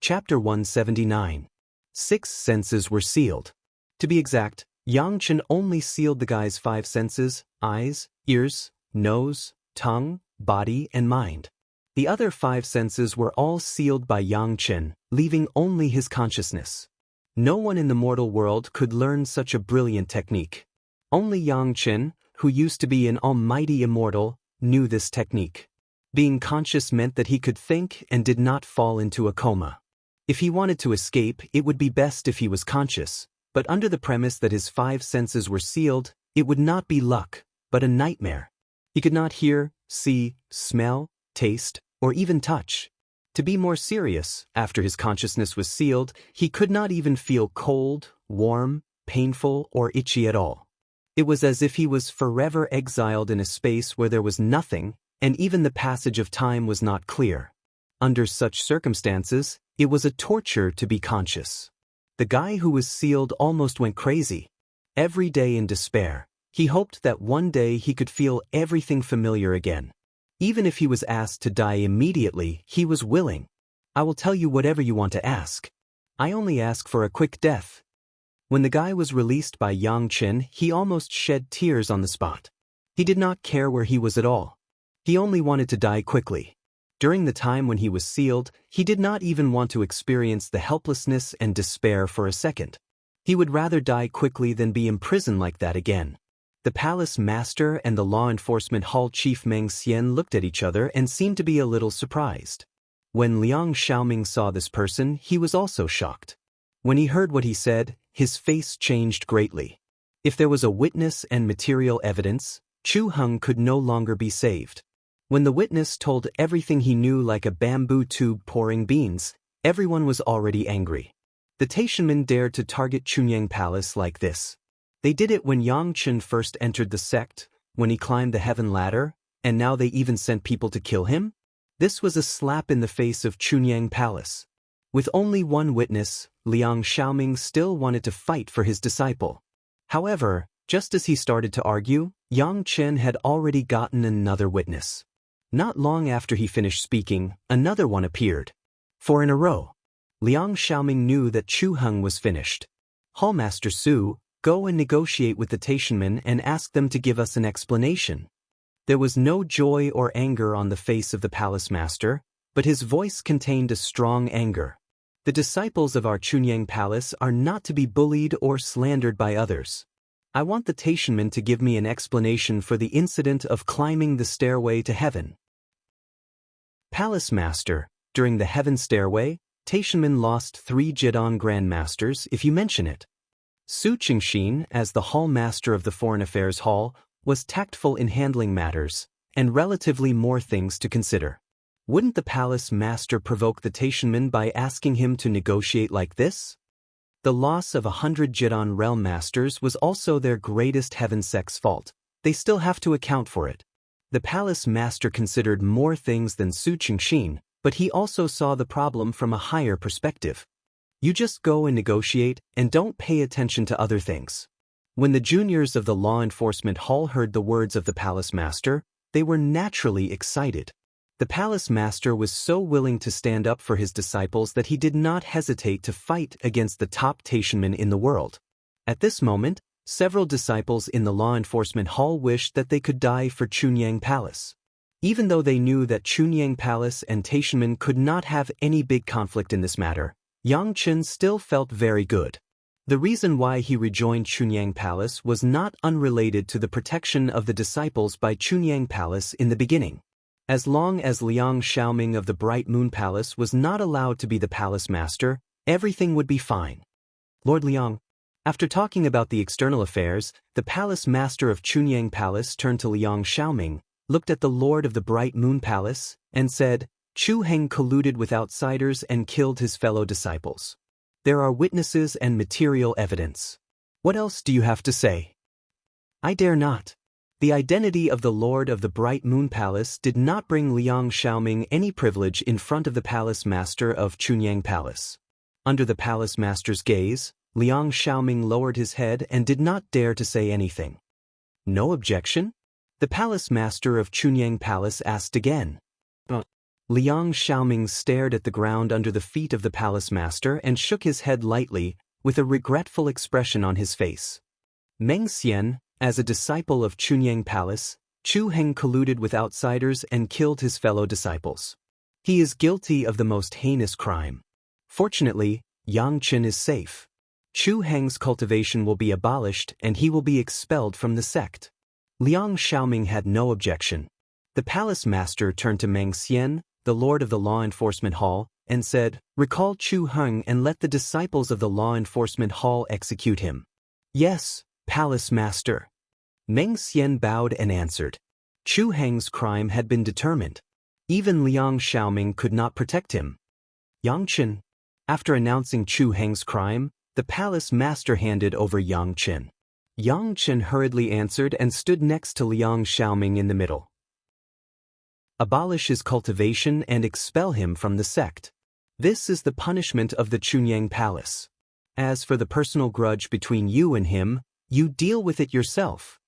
Chapter 179. 6 senses were sealed. To be exact, Yang Chen only sealed the guy's 5 senses: eyes, ears, nose, tongue, body, and mind. The other 5 senses were all sealed by Yang Chen, leaving only his consciousness. No one in the mortal world could learn such a brilliant technique. Only Yang Chen, who used to be an almighty immortal, knew this technique. Being conscious meant that he could think and did not fall into a coma. If he wanted to escape, it would be best if he was conscious, but under the premise that his 5 senses were sealed, it would not be luck, but a nightmare. He could not hear, see, smell, taste, or even touch. To be more serious, after his consciousness was sealed, he could not even feel cold, warm, painful, or itchy at all. It was as if he was forever exiled in a space where there was nothing, and even the passage of time was not clear. Under such circumstances, it was a torture to be conscious. The guy who was sealed almost went crazy. Every day in despair, he hoped that one day he could feel everything familiar again. Even if he was asked to die immediately, he was willing. "I will tell you whatever you want to ask. I only ask for a quick death." When the guy was released by Yang Chen, he almost shed tears on the spot. He did not care where he was at all. He only wanted to die quickly. During the time when he was sealed, he did not even want to experience the helplessness and despair for a second. He would rather die quickly than be imprisoned like that again. The palace master and the law enforcement hall chief Meng Xian looked at each other and seemed to be a little surprised. When Liang Xiaoming saw this person, he was also shocked. When he heard what he said, his face changed greatly. If there was a witness and material evidence, Chu Heng could no longer be saved. When the witness told everything he knew like a bamboo tube pouring beans, everyone was already angry. The Taishanmen dared to target Chunyang Palace like this. They did it when Yang Chen first entered the sect, when he climbed the heaven ladder, and now they even sent people to kill him? This was a slap in the face of Chunyang Palace. With only one witness, Liang Xiaoming still wanted to fight for his disciple. However, just as he started to argue, Yang Chen had already gotten another witness. Not long after he finished speaking, another one appeared. 4 in a row. Liang Xiaoming knew that Chu Heng was finished. "Hallmaster Su, go and negotiate with the Taishanmen and ask them to give us an explanation." There was no joy or anger on the face of the palace master, but his voice contained a strong anger. "The disciples of our Chunyang Palace are not to be bullied or slandered by others. I want the Taishanmen to give me an explanation for the incident of climbing the stairway to heaven." Palace Master, during the heaven stairway, Taishanmen lost 3 Jidong Grandmasters if you mention it. Su Qingxin, as the Hall Master of the Foreign Affairs Hall, was tactful in handling matters, and relatively more things to consider. Wouldn't the Palace Master provoke the Taishanmen by asking him to negotiate like this? The loss of 100 Jidong Realm Masters was also their greatest heaven sect's fault. They still have to account for it. The Palace Master considered more things than Su Qingxin, but he also saw the problem from a higher perspective. You just go and negotiate, and don't pay attention to other things. When the juniors of the law enforcement hall heard the words of the Palace Master, they were naturally excited. The Palace Master was so willing to stand up for his disciples that he did not hesitate to fight against the top Taishanmen in the world. At this moment, several disciples in the law enforcement hall wished that they could die for Chunyang Palace. Even though they knew that Chunyang Palace and Taishanmen could not have any big conflict in this matter, Yang Chen still felt very good. The reason why he rejoined Chunyang Palace was not unrelated to the protection of the disciples by Chunyang Palace in the beginning. As long as Liang Xiaoming of the Bright Moon Palace was not allowed to be the palace master, everything would be fine. "Lord Liang." After talking about the external affairs, the palace master of Chunyang Palace turned to Liang Xiaoming, looked at the Lord of the Bright Moon Palace, and said, "Chu Heng colluded with outsiders and killed his fellow disciples. There are witnesses and material evidence. What else do you have to say?" "I dare not." The identity of the Lord of the Bright Moon Palace did not bring Liang Xiaoming any privilege in front of the palace master of Chunyang Palace. Under the palace master's gaze, Liang Xiaoming lowered his head and did not dare to say anything. "No objection?" The palace master of Chunyang Palace asked again. Liang Xiaoming stared at the ground under the feet of the palace master and shook his head lightly, with a regretful expression on his face. Meng Xian, as a disciple of Chunyang Palace, Chu Heng colluded with outsiders and killed his fellow disciples. He is guilty of the most heinous crime. Fortunately, Yang Chen is safe. Chu Heng's cultivation will be abolished and he will be expelled from the sect. Liang Xiaoming had no objection. The palace master turned to Meng Xian, the lord of the law enforcement hall, and said, "Recall Chu Heng and let the disciples of the law enforcement hall execute him." "Yes, palace master." Meng Xian bowed and answered. Chu Heng's crime had been determined. Even Liang Xiaoming could not protect him. Yang Chen. After announcing Chu Heng's crime, the palace master handed over Yang Chen. Yang Chen hurriedly answered and stood next to Liang Xiaoming in the middle. Abolish his cultivation and expel him from the sect. This is the punishment of the Chunyang Palace. As for the personal grudge between you and him, you deal with it yourself.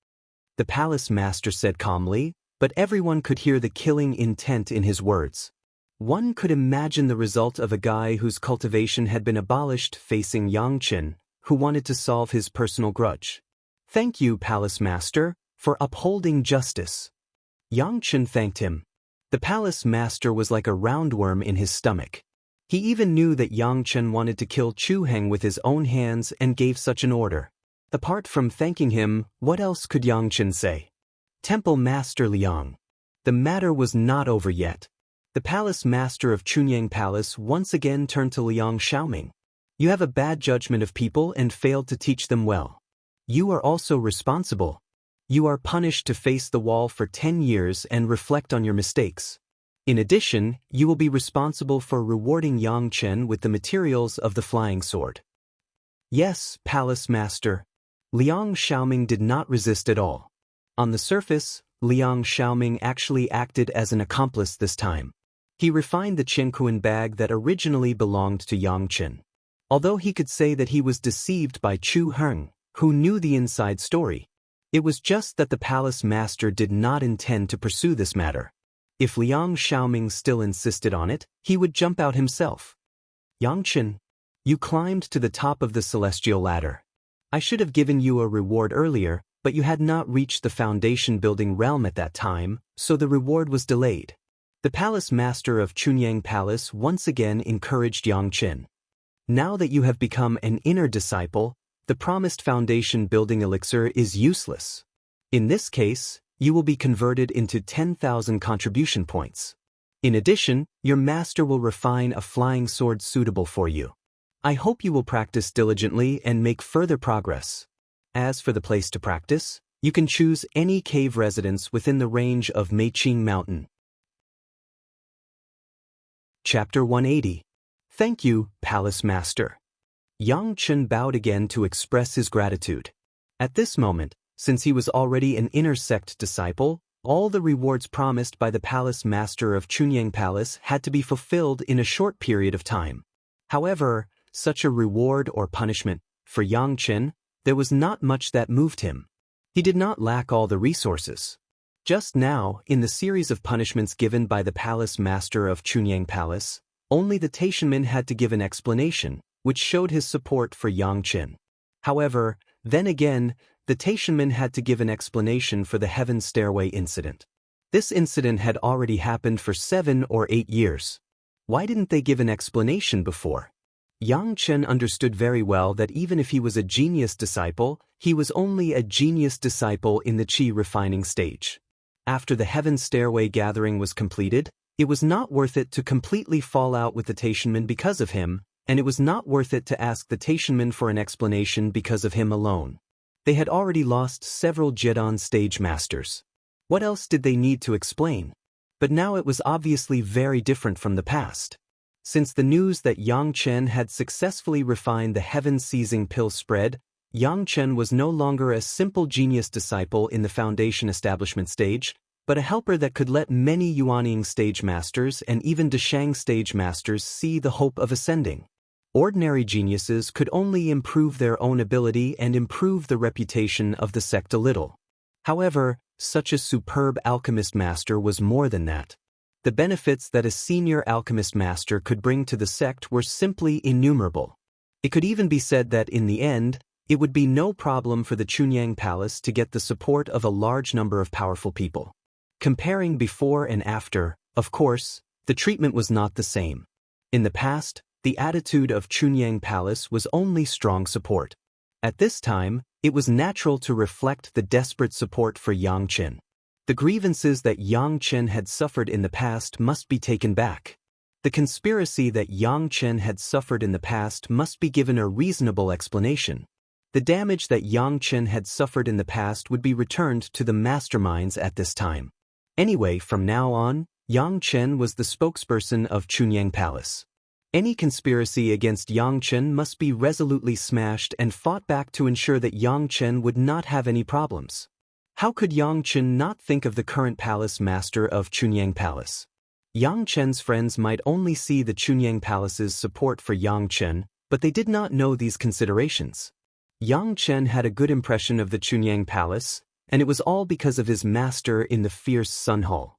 The palace master said calmly, but everyone could hear the killing intent in his words. One could imagine the result of a guy whose cultivation had been abolished facing Yang Chen, who wanted to solve his personal grudge. "Thank you, palace master, for upholding justice." Yang Chen thanked him. The palace master was like a roundworm in his stomach. He even knew that Yang Chen wanted to kill Chu Heng with his own hands and gave such an order. Apart from thanking him, what else could Yang Chen say? Temple Master Liang. The matter was not over yet. The palace master of Chunyang Palace once again turned to Liang Xiaoming. "You have a bad judgment of people and failed to teach them well. You are also responsible. You are punished to face the wall for 10 years and reflect on your mistakes. In addition, you will be responsible for rewarding Yang Chen with the materials of the flying sword." "Yes, palace master." Liang Xiaoming did not resist at all. On the surface, Liang Xiaoming actually acted as an accomplice this time. He refined the Qianquan bag that originally belonged to Yang Chen. Although he could say that he was deceived by Chu Heng, who knew the inside story, it was just that the palace master did not intend to pursue this matter. If Liang Xiaoming still insisted on it, he would jump out himself. "Yang Chen, you climbed to the top of the celestial ladder. I should have given you a reward earlier, but you had not reached the foundation building realm at that time, so the reward was delayed." The palace master of Chunyang Palace once again encouraged Yang Chen. "Now that you have become an inner disciple, the promised foundation building elixir is useless. In this case, you will be converted into 10,000 contribution points. In addition, your master will refine a flying sword suitable for you. I hope you will practice diligently and make further progress. As for the place to practice, you can choose any cave residence within the range of Meiqing Mountain." Chapter 180. Thank you, Palace Master. Yang Chen bowed again to express his gratitude. At this moment, since he was already an inner sect disciple, all the rewards promised by the Palace Master of Chunyang Palace had to be fulfilled in a short period of time. However, such a reward or punishment, for Yang Chen, there was not much that moved him. He did not lack all the resources. Just now, in the series of punishments given by the Palace Master of Chunyang Palace, only the Taishanman had to give an explanation, which showed his support for Yang Chen. However, then again, the Taishanman had to give an explanation for the Heaven Stairway incident. This incident had already happened for 7 or 8 years. Why didn't they give an explanation before? Yang Chen understood very well that even if he was a genius disciple, he was only a genius disciple in the Qi refining stage. After the Heaven Stairway gathering was completed, it was not worth it to completely fall out with the Taishanman because of him, and it was not worth it to ask the Taishanman for an explanation because of him alone. They had already lost several Jedan stage masters. What else did they need to explain? But now it was obviously very different from the past. Since the news that Yang Chen had successfully refined the heaven-seizing pill spread, Yang Chen was no longer a simple genius disciple in the foundation establishment stage, but a helper that could let many Yuanying stage masters and even Deshang stage masters see the hope of ascending. Ordinary geniuses could only improve their own ability and improve the reputation of the sect a little. However, such a superb alchemist master was more than that. The benefits that a senior alchemist master could bring to the sect were simply innumerable. It could even be said that in the end, it would be no problem for the Chunyang Palace to get the support of a large number of powerful people. Comparing before and after, of course, the treatment was not the same. In the past, the attitude of Chunyang Palace was only strong support. At this time, it was natural to reflect the desperate support for Yang Chen. The grievances that Yang Chen had suffered in the past must be taken back. The conspiracy that Yang Chen had suffered in the past must be given a reasonable explanation. The damage that Yang Chen had suffered in the past would be returned to the masterminds at this time. Anyway, from now on, Yang Chen was the spokesperson of Chunyang Palace. Any conspiracy against Yang Chen must be resolutely smashed and fought back to ensure that Yang Chen would not have any problems. How could Yang Chen not think of the current palace master of Chunyang Palace? Yang Chen's friends might only see the Chunyang Palace's support for Yang Chen, but they did not know these considerations. Yang Chen had a good impression of the Chunyang Palace, and it was all because of his master in the fierce Sun Hall.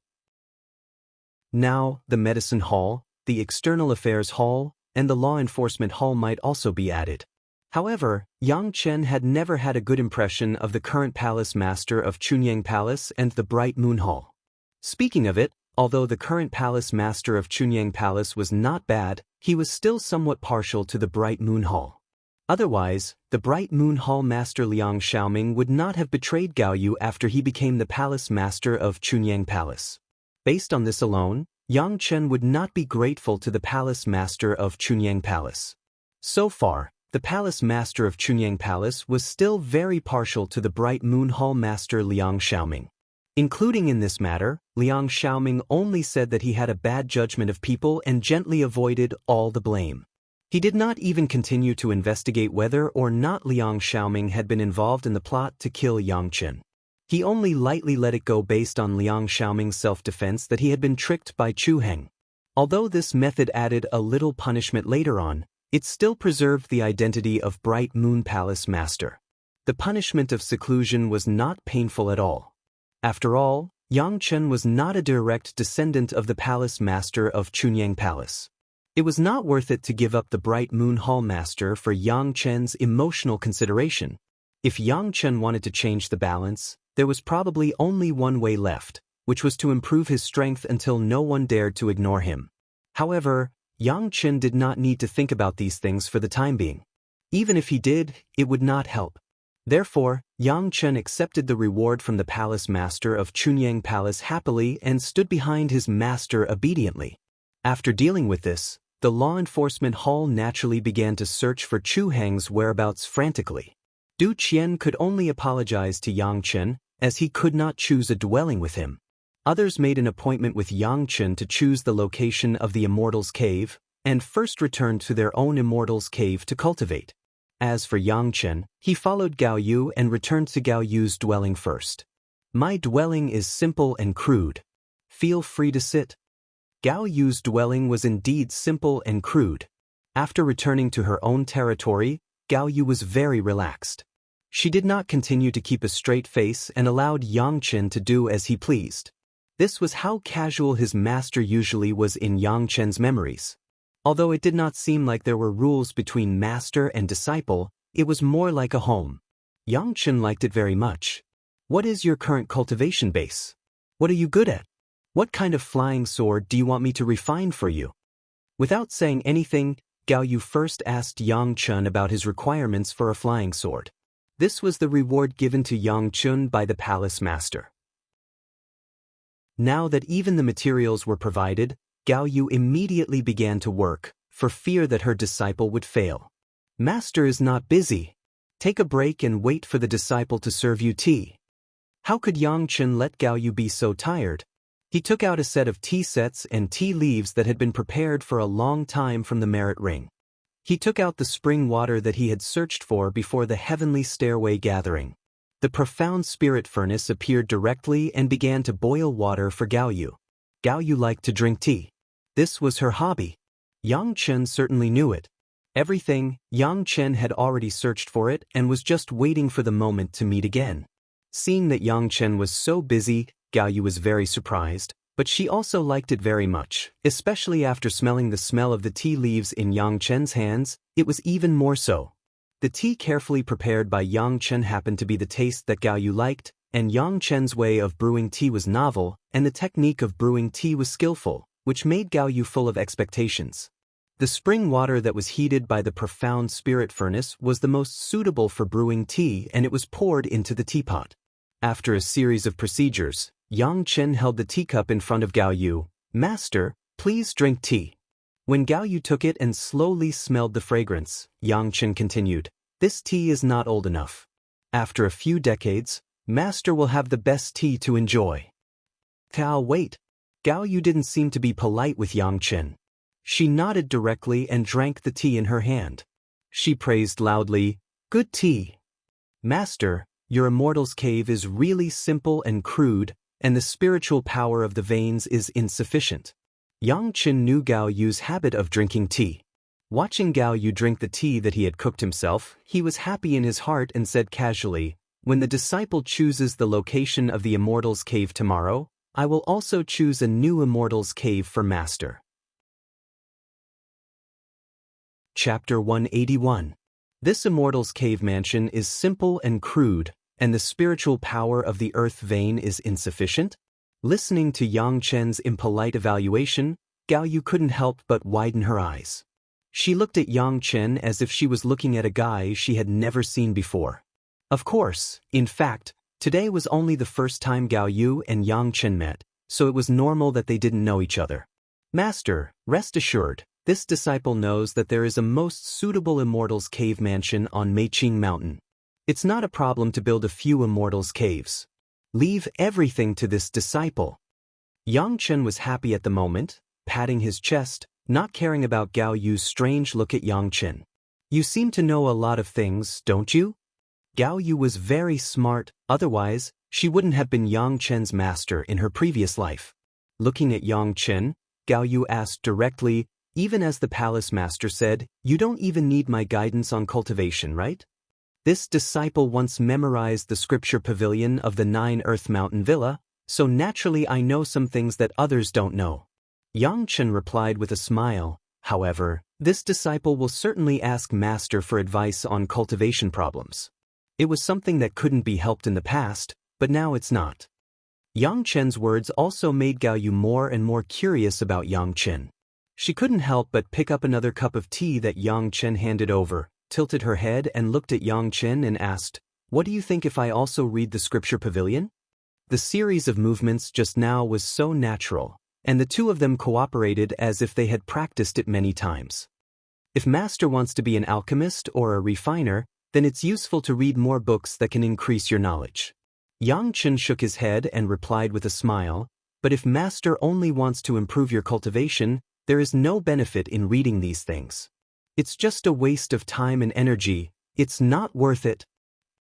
Now, the Medicine Hall, the External Affairs Hall, and the Law Enforcement Hall might also be added. However, Yang Chen had never had a good impression of the current palace master of Chunyang Palace and the Bright Moon Hall. Speaking of it, although the current palace master of Chunyang Palace was not bad, he was still somewhat partial to the Bright Moon Hall. Otherwise, the Bright Moon Hall master Liang Xiaoming would not have betrayed Gao Yu after he became the palace master of Chunyang Palace. Based on this alone, Yang Chen would not be grateful to the palace master of Chunyang Palace. So far, the palace master of Chunyang Palace was still very partial to the Bright Moon Hall master Liang Xiaoming. Including in this matter, Liang Xiaoming only said that he had a bad judgment of people and gently avoided all the blame. He did not even continue to investigate whether or not Liang Xiaoming had been involved in the plot to kill Yang Chen. He only lightly let it go based on Liang Xiaoming's self-defense that he had been tricked by Chu Heng. Although this method added a little punishment later on, it still preserved the identity of Bright Moon Palace Master. The punishment of seclusion was not painful at all. After all, Yang Chen was not a direct descendant of the palace master of Chunyang Palace. It was not worth it to give up the Bright Moon Hall master for Yang Chen's emotional consideration. If Yang Chen wanted to change the balance, there was probably only one way left, which was to improve his strength until no one dared to ignore him. However, Yang Chen did not need to think about these things for the time being. Even if he did, it would not help. Therefore, Yang Chen accepted the reward from the palace master of Chunyang Palace happily and stood behind his master obediently. After dealing with this, the law enforcement hall naturally began to search for Chu Heng's whereabouts frantically. Du Qian could only apologize to Yang Chen, as he could not choose a dwelling with him. Others made an appointment with Yang Chen to choose the location of the Immortal's Cave, and first returned to their own Immortal's Cave to cultivate. As for Yang Chen, he followed Gao Yu and returned to Gao Yu's dwelling first. My dwelling is simple and crude. Feel free to sit. Gao Yu's dwelling was indeed simple and crude. After returning to her own territory, Gao Yu was very relaxed. She did not continue to keep a straight face and allowed Yang Chen to do as he pleased. This was how casual his master usually was in Yang Chen's memories. Although it did not seem like there were rules between master and disciple, it was more like a home. Yang Chen liked it very much. What is your current cultivation base? What are you good at? What kind of flying sword do you want me to refine for you? Without saying anything, Gao Yu first asked Yang Chen about his requirements for a flying sword. This was the reward given to Yang Chen by the palace master. Now that even the materials were provided, Gao Yu immediately began to work, for fear that her disciple would fail. Master is not busy. Take a break and wait for the disciple to serve you tea. How could Yang Chen let Gao Yu be so tired? He took out a set of tea sets and tea leaves that had been prepared for a long time from the merit ring. He took out the spring water that he had searched for before the heavenly stairway gathering. The profound spirit furnace appeared directly and began to boil water for Gao Yu. Gao Yu liked to drink tea. This was her hobby. Yang Chen certainly knew it. Everything, Yang Chen had already searched for it and was just waiting for the moment to meet again. Seeing that Yang Chen was so busy, Gao Yu was very surprised, But she also liked it very much, especially after smelling the smell of the tea leaves in Yang Chen's hands. It was even more so. The tea carefully prepared by Yang Chen happened to be the taste that Gao Yu liked, and Yang Chen's way of brewing tea was novel, and the technique of brewing tea was skillful, which made Gao Yu full of expectations. The spring water that was heated by the profound spirit furnace was the most suitable for brewing tea, and it was poured into the teapot. After a series of procedures, Yang Chen held the teacup in front of Gao Yu. "Master, please drink tea." When Gao Yu took it and slowly smelled the fragrance, Yang Chen continued, "This tea is not old enough. After a few decades, Master will have the best tea to enjoy." "Tao, wait." Gao Yu didn't seem to be polite with Yang Chen. She nodded directly and drank the tea in her hand. She praised loudly, "Good tea. Master, your immortal's cave is really simple and crude, and the spiritual power of the veins is insufficient." Yang Chen knew Gao Yu's habit of drinking tea. Watching Gao Yu drink the tea that he had cooked himself, he was happy in his heart and said casually, "When the disciple chooses the location of the immortal's cave tomorrow, I will also choose a new immortal's cave for Master." Chapter 181. This immortal's cave mansion is simple and crude, and the spiritual power of the earth vein is insufficient? Listening to Yang Chen's impolite evaluation, Gao Yu couldn't help but widen her eyes. She looked at Yang Chen as if she was looking at a guy she had never seen before. Of course, in fact, today was only the first time Gao Yu and Yang Chen met, so it was normal that they didn't know each other. "Master, rest assured, this disciple knows that there is a most suitable immortal's cave mansion on Meiqing Mountain. It's not a problem to build a few immortal's caves. Leave everything to this disciple." Yang Chen was happy at the moment, patting his chest, not caring about Gao Yu's strange look at Yang Chen. "You seem to know a lot of things, don't you?" Gao Yu was very smart, otherwise, she wouldn't have been Yang Chen's master in her previous life. Looking at Yang Chen, Gao Yu asked directly, "Even as the palace master said, you don't even need my guidance on cultivation, right? This disciple once memorized the scripture pavilion of the 9 Earth Mountain Villa, so naturally I know some things that others don't know." Yang Chen replied with a smile, "However, this disciple will certainly ask Master for advice on cultivation problems. It was something that couldn't be helped in the past, but now it's not." Yang Chen's words also made Gao Yu more and more curious about Yang Chen. She couldn't help but pick up another cup of tea that Yang Chen handed over, tilted her head and looked at Yang Chen and asked, "What do you think if I also read the scripture pavilion?" The series of movements just now was so natural, and the two of them cooperated as if they had practiced it many times. If Master wants to be an alchemist or a refiner, then it's useful to read more books that can increase your knowledge. Yang Chen shook his head and replied with a smile, "But if Master only wants to improve your cultivation, there is no benefit in reading these things. It's just a waste of time and energy, it's not worth it."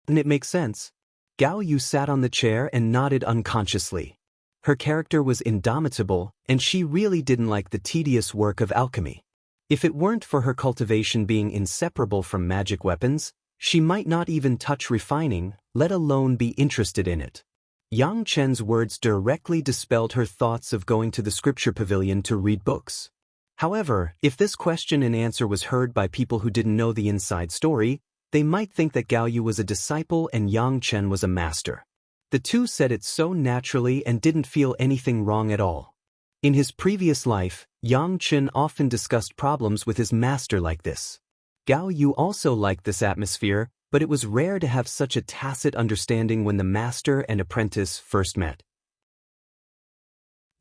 And it makes sense. Gao Yu sat on the chair and nodded unconsciously. Her character was indomitable, and she really didn't like the tedious work of alchemy. If it weren't for her cultivation being inseparable from magic weapons, she might not even touch refining, let alone be interested in it. Yang Chen's words directly dispelled her thoughts of going to the scripture pavilion to read books. However, if this question and answer was heard by people who didn't know the inside story, they might think that Gao Yu was a disciple and Yang Chen was a master. The two said it so naturally and didn't feel anything wrong at all. In his previous life, Yang Chen often discussed problems with his master like this. Gao Yu also liked this atmosphere, but it was rare to have such a tacit understanding when the master and apprentice first met.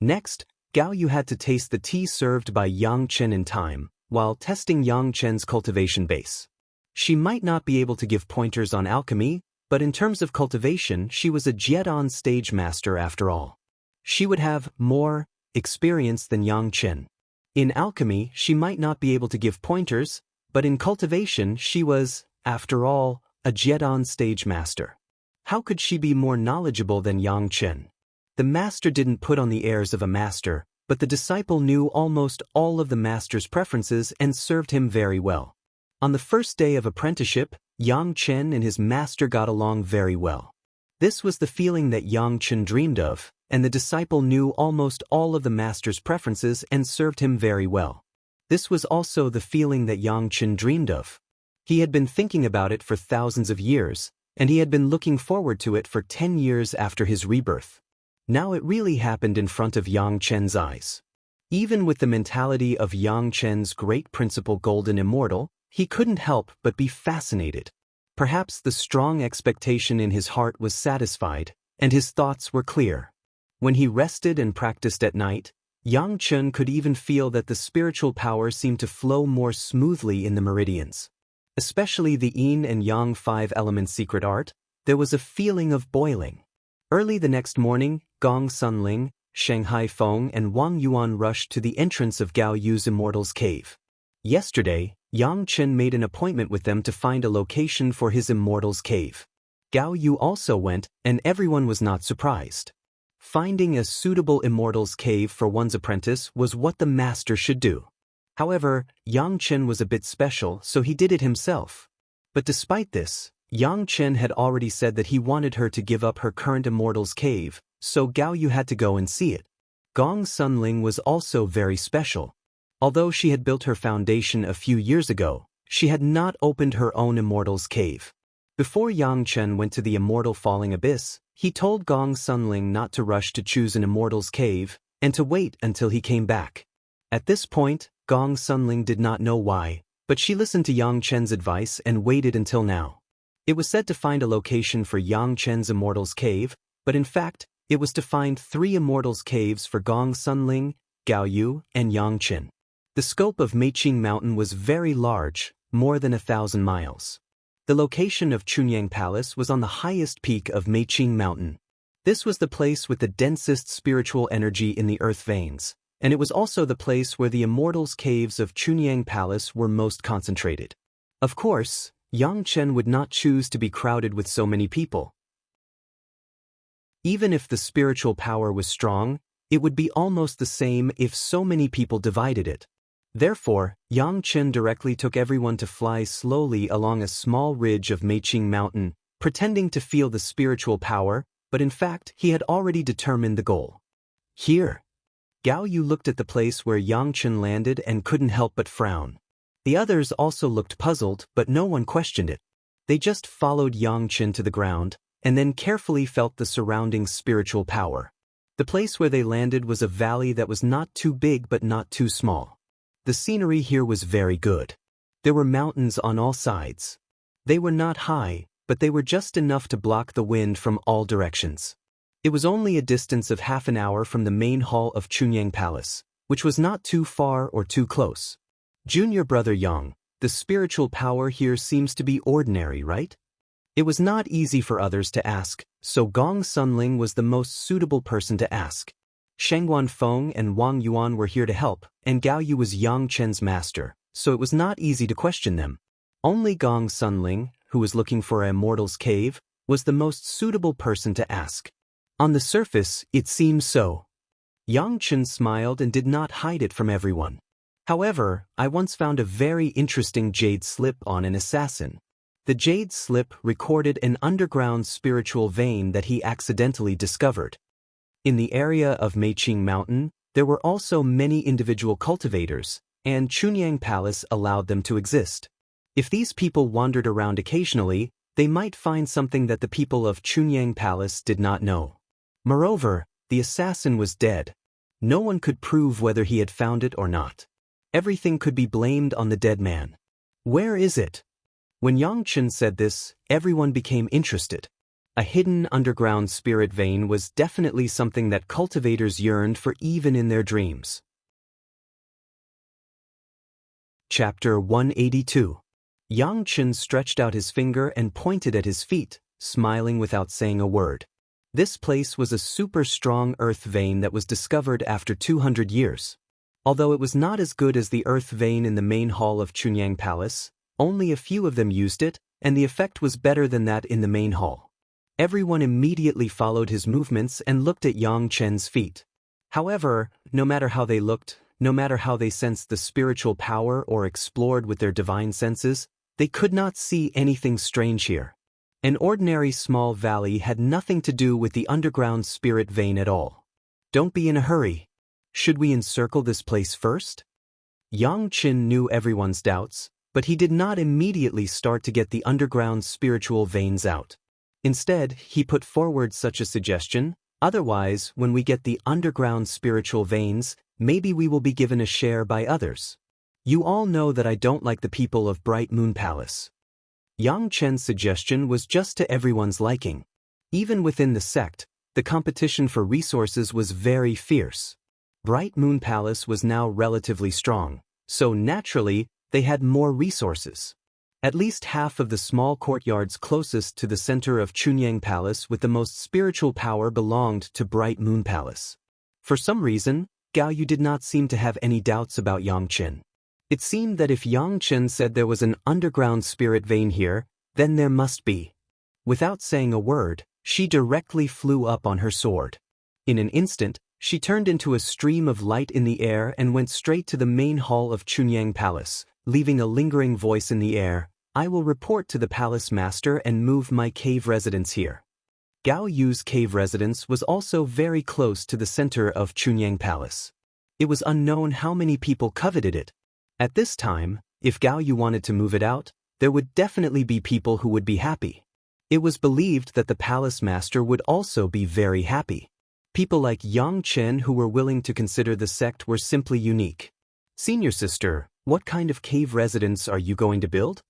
Next, Gao Yu had to taste the tea served by Yang Chen in time, while testing Yang Chen's cultivation base. She might not be able to give pointers on alchemy, but in terms of cultivation she was a Jiedon stage master after all. She would have more experience than Yang Chen. In alchemy she might not be able to give pointers, but in cultivation she was, after all, a Jiedon stage master. How could she be more knowledgeable than Yang Chen? The master didn't put on the airs of a master, but the disciple knew almost all of the master's preferences and served him very well. On the first day of apprenticeship, Yang Chen and his master got along very well. This was the feeling that Yang Chen dreamed of, and the disciple knew almost all of the master's preferences and served him very well. This was also the feeling that Yangchen dreamed of. He had been thinking about it for thousands of years, and he had been looking forward to it for 10 years after his rebirth. Now it really happened in front of Yangchen's eyes. Even with the mentality of Yangchen's great principal golden immortal, he couldn't help but be fascinated. Perhaps the strong expectation in his heart was satisfied, and his thoughts were clear. When he rested and practiced at night, Yangchen could even feel that the spiritual power seemed to flow more smoothly in the meridians. Especially the yin and yang 5-element secret art, there was a feeling of boiling. Early the next morning, Gong Sunling, Shanghai Feng and Wang Yuan rushed to the entrance of Gao Yu's Immortal's Cave. Yesterday, Yang Chen made an appointment with them to find a location for his Immortal's Cave. Gao Yu also went, and everyone was not surprised. Finding a suitable Immortal's Cave for one's apprentice was what the master should do. However, Yang Chen was a bit special, so he did it himself. But despite this, Yang Chen had already said that he wanted her to give up her current Immortal's Cave, so Gao Yu had to go and see it. Gong Sunling was also very special. Although she had built her foundation a few years ago, she had not opened her own Immortal's Cave. Before Yang Chen went to the Immortal Falling Abyss, he told Gong Sunling not to rush to choose an Immortal's Cave, and to wait until he came back. At this point, Gong Sunling did not know why, but she listened to Yang Chen's advice and waited until now. It was said to find a location for Yang Chen's Immortal's Cave, but in fact, it was to find 3 Immortal's Caves for Gong Sunling, Gao Yu, and Yang Chen. The scope of Meiqing Mountain was very large, more than 1,000 miles. The location of Chunyang Palace was on the highest peak of Meiqing Mountain. This was the place with the densest spiritual energy in the earth veins, and it was also the place where the Immortal's Caves of Chunyang Palace were most concentrated. Of course, Yang Chen would not choose to be crowded with so many people. Even if the spiritual power was strong, it would be almost the same if so many people divided it. Therefore, Yang Chen directly took everyone to fly slowly along a small ridge of Meiqing Mountain, pretending to feel the spiritual power, but in fact he had already determined the goal. Here. Gao Yu looked at the place where Yang Chen landed and couldn't help but frown. The others also looked puzzled, but no one questioned it. They just followed Yang Chen to the ground, and then carefully felt the surrounding spiritual power. The place where they landed was a valley that was not too big but not too small. The scenery here was very good. There were mountains on all sides. They were not high, but they were just enough to block the wind from all directions. It was only a distance of half an hour from the main hall of Chunyang Palace, which was not too far or too close. Junior brother Yang, the spiritual power here seems to be ordinary, right? It was not easy for others to ask, so Gong Sunling was the most suitable person to ask. Shengguan Feng and Wang Yuan were here to help, and Gao Yu was Yang Chen's master, so it was not easy to question them. Only Gong Sunling, who was looking for an Immortal's Cave, was the most suitable person to ask. On the surface, it seemed so. Yang Chen smiled and did not hide it from everyone. However, I once found a very interesting jade slip on an assassin. The jade slip recorded an underground spiritual vein that he accidentally discovered. In the area of Meiqing Mountain, there were also many individual cultivators, and Chunyang Palace allowed them to exist. If these people wandered around occasionally, they might find something that the people of Chunyang Palace did not know. Moreover, the assassin was dead. No one could prove whether he had found it or not. Everything could be blamed on the dead man. Where is it? When Yang Chen said this, everyone became interested. A hidden underground spirit vein was definitely something that cultivators yearned for even in their dreams. Chapter 182. Yang Chen stretched out his finger and pointed at his feet, smiling without saying a word. This place was a super strong earth vein that was discovered after 200 years. Although it was not as good as the earth vein in the main hall of Chunyang Palace, only a few of them used it, and the effect was better than that in the main hall. Everyone immediately followed his movements and looked at Yang Chen's feet. However, no matter how they looked, no matter how they sensed the spiritual power or explored with their divine senses, they could not see anything strange here. An ordinary small valley had nothing to do with the underground spirit vein at all. Don't be in a hurry. Should we encircle this place first? Yang Qin knew everyone's doubts, but he did not immediately start to get the underground spiritual veins out. Instead, he put forward such a suggestion: otherwise, when we get the underground spiritual veins, maybe we will be given a share by others. You all know that I don't like the people of Bright Moon Palace. Yang Chen's suggestion was just to everyone's liking. Even within the sect, the competition for resources was very fierce. Bright Moon Palace was now relatively strong, so naturally, they had more resources. At least half of the small courtyards closest to the center of Chunyang Palace with the most spiritual power belonged to Bright Moon Palace. For some reason, Gao Yu did not seem to have any doubts about Yang Qin. It seemed that if Yang Qin said there was an underground spirit vein here, then there must be. Without saying a word, she directly flew up on her sword. In an instant, she turned into a stream of light in the air and went straight to the main hall of Chunyang Palace, leaving a lingering voice in the air: I will report to the palace master and move my cave residence here. Gao Yu's cave residence was also very close to the center of Chunyang Palace. It was unknown how many people coveted it. At this time, if Gao Yu wanted to move it out, there would definitely be people who would be happy. It was believed that the palace master would also be very happy. People like Yang Chen who were willing to consider the sect were simply unique. Senior sister, what kind of cave residence are you going to build?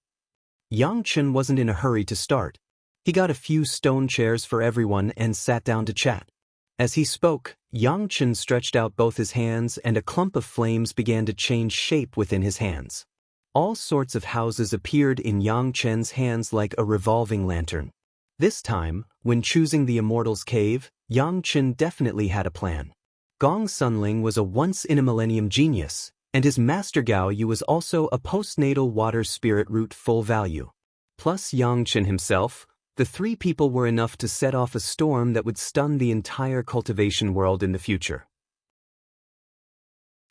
Yang Chen wasn't in a hurry to start. He got a few stone chairs for everyone and sat down to chat. As he spoke, Yang Chen stretched out both his hands and a clump of flames began to change shape within his hands. All sorts of houses appeared in Yang Chen's hands like a revolving lantern. This time, when choosing the Immortal's Cave, Yang Chen definitely had a plan. Gong Sunling was a once-in-a-millennium genius, and his master Gao Yu was also a postnatal water spirit root full value. Plus Yang Chen himself, the three people were enough to set off a storm that would stun the entire cultivation world in the future.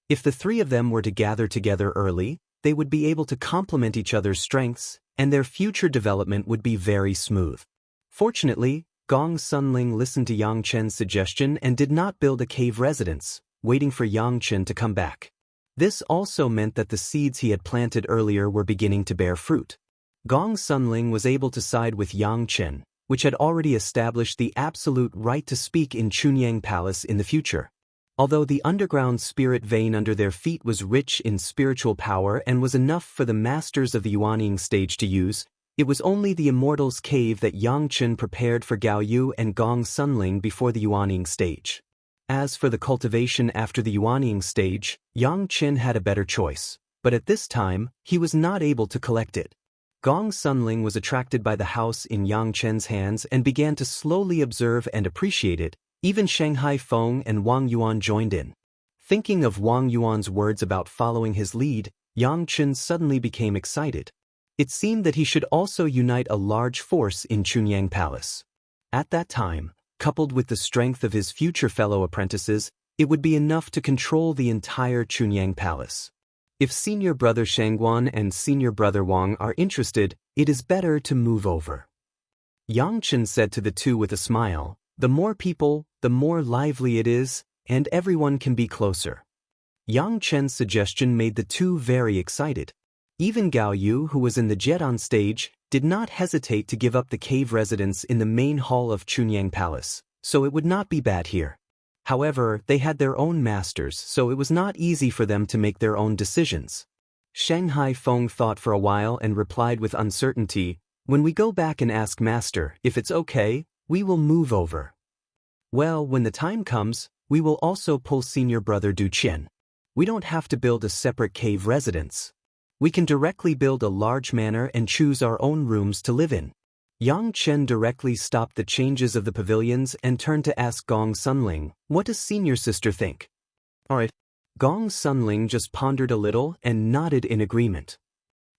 If the three of them were to gather together early, they would be able to complement each other's strengths, and their future development would be very smooth. Fortunately, Gong Sunling listened to Yang Chen's suggestion and did not build a cave residence, waiting for Yang Chen to come back. This also meant that the seeds he had planted earlier were beginning to bear fruit. Gong Sunling was able to side with Yang Chen, which had already established the absolute right to speak in Chunyang Palace in the future. Although the underground spirit vein under their feet was rich in spiritual power and was enough for the masters of the Yuanying stage to use, it was only the Immortal's Cave that Yang Chen prepared for Gao Yu and Gong Sunling before the Yuanying stage. As for the cultivation after the Yuanying stage, Yang Chen had a better choice, but at this time, he was not able to collect it. Gong Sunling was attracted by the house in Yang Chen's hands and began to slowly observe and appreciate it. Even Shanghai Feng and Wang Yuan joined in. Thinking of Wang Yuan's words about following his lead, Yang Chen suddenly became excited. It seemed that he should also unite a large force in Chunyang Palace. At that time, coupled with the strength of his future fellow apprentices, it would be enough to control the entire Chunyang Palace. If senior brother Shangguan and senior brother Wang are interested, it is better to move over. Yang Chen said to the two with a smile, the more people, the more lively it is, and everyone can be closer. Yang Chen's suggestion made the two very excited. Even Gao Yu, who was in the Jetan stage, did not hesitate to give up the cave residence in the main hall of Chunyang Palace, so it would not be bad here. However, they had their own masters, so it was not easy for them to make their own decisions. Shanghai Feng thought for a while and replied with uncertainty, when we go back and ask Master if it's okay, we will move over. Well, when the time comes, we will also pull senior brother Du Qian. We don't have to build a separate cave residence. We can directly build a large manor and choose our own rooms to live in. Yang Chen directly stopped the changes of the pavilions and turned to ask Gong Sunling, what does senior sister think? Alright. Gong Sunling just pondered a little and nodded in agreement.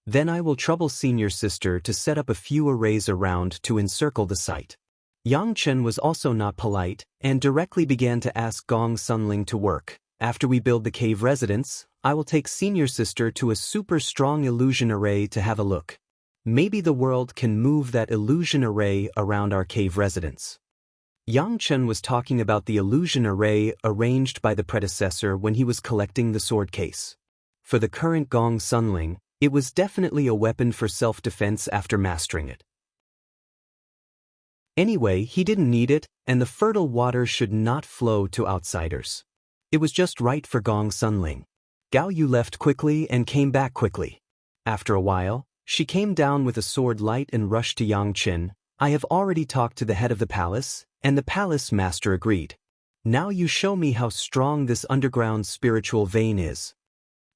Then I will trouble senior sister to set up a few arrays around to encircle the site. Yang Chen was also not polite and directly began to ask Gong Sunling to work. After we build the cave residence, I will take senior sister to a super strong illusion array to have a look. Maybe the world can move that illusion array around our cave residence. Yang Chen was talking about the illusion array arranged by the predecessor when he was collecting the sword case. For the current Gong Sunling, it was definitely a weapon for self-defense after mastering it. Anyway, he didn't need it, and the fertile water should not flow to outsiders. It was just right for Gong Sunling. Gao Yu left quickly and came back quickly. After a while, she came down with a sword light and rushed to Yang Chen. I have already talked to the head of the palace, and the palace master agreed. Now you show me how strong this underground spiritual vein is.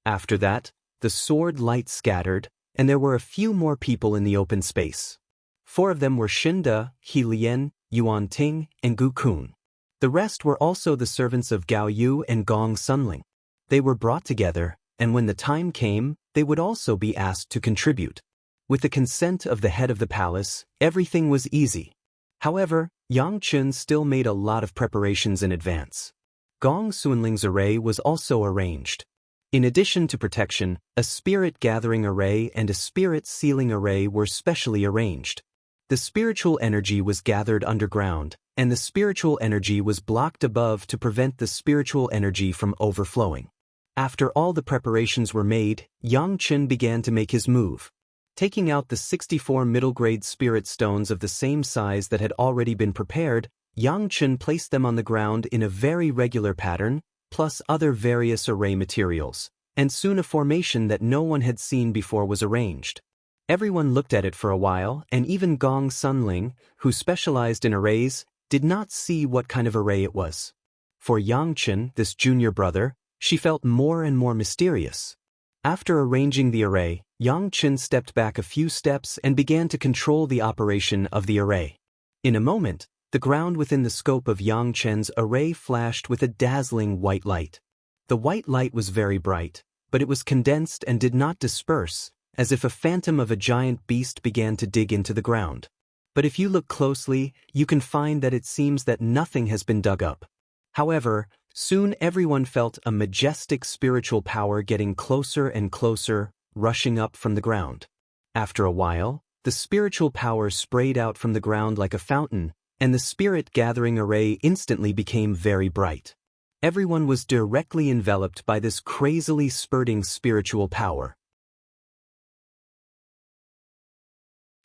After that, the sword light scattered, and there were a few more people in the open space. 4 of them were Xinda, He Lian, Yuan Ting, and Gu Kun. The rest were also the servants of Gao Yu and Gong Sunling. They were brought together, and when the time came, they would also be asked to contribute. With the consent of the head of the palace, everything was easy. However, Yang Chen still made a lot of preparations in advance. Gong Sunling's array was also arranged. In addition to protection, a spirit gathering array and a spirit sealing array were specially arranged. The spiritual energy was gathered underground, and the spiritual energy was blocked above to prevent the spiritual energy from overflowing. After all the preparations were made, Yang Chen began to make his move. Taking out the 64 middle-grade spirit stones of the same size that had already been prepared, Yang Chen placed them on the ground in a very regular pattern, plus other various array materials, and soon a formation that no one had seen before was arranged. Everyone looked at it for a while, and even Gong Sunling, who specialized in arrays, did not see what kind of array it was. For Yang Chen, this junior brother, she felt more and more mysterious. After arranging the array, Yang Chen stepped back a few steps and began to control the operation of the array. In a moment, the ground within the scope of Yang Chen's array flashed with a dazzling white light. The white light was very bright, but it was condensed and did not disperse, as if a phantom of a giant beast began to dig into the ground. But if you look closely, you can find that it seems that nothing has been dug up. However, soon everyone felt a majestic spiritual power getting closer and closer, rushing up from the ground. After a while, the spiritual power sprayed out from the ground like a fountain, and the spirit-gathering array instantly became very bright. Everyone was directly enveloped by this crazily spurting spiritual power.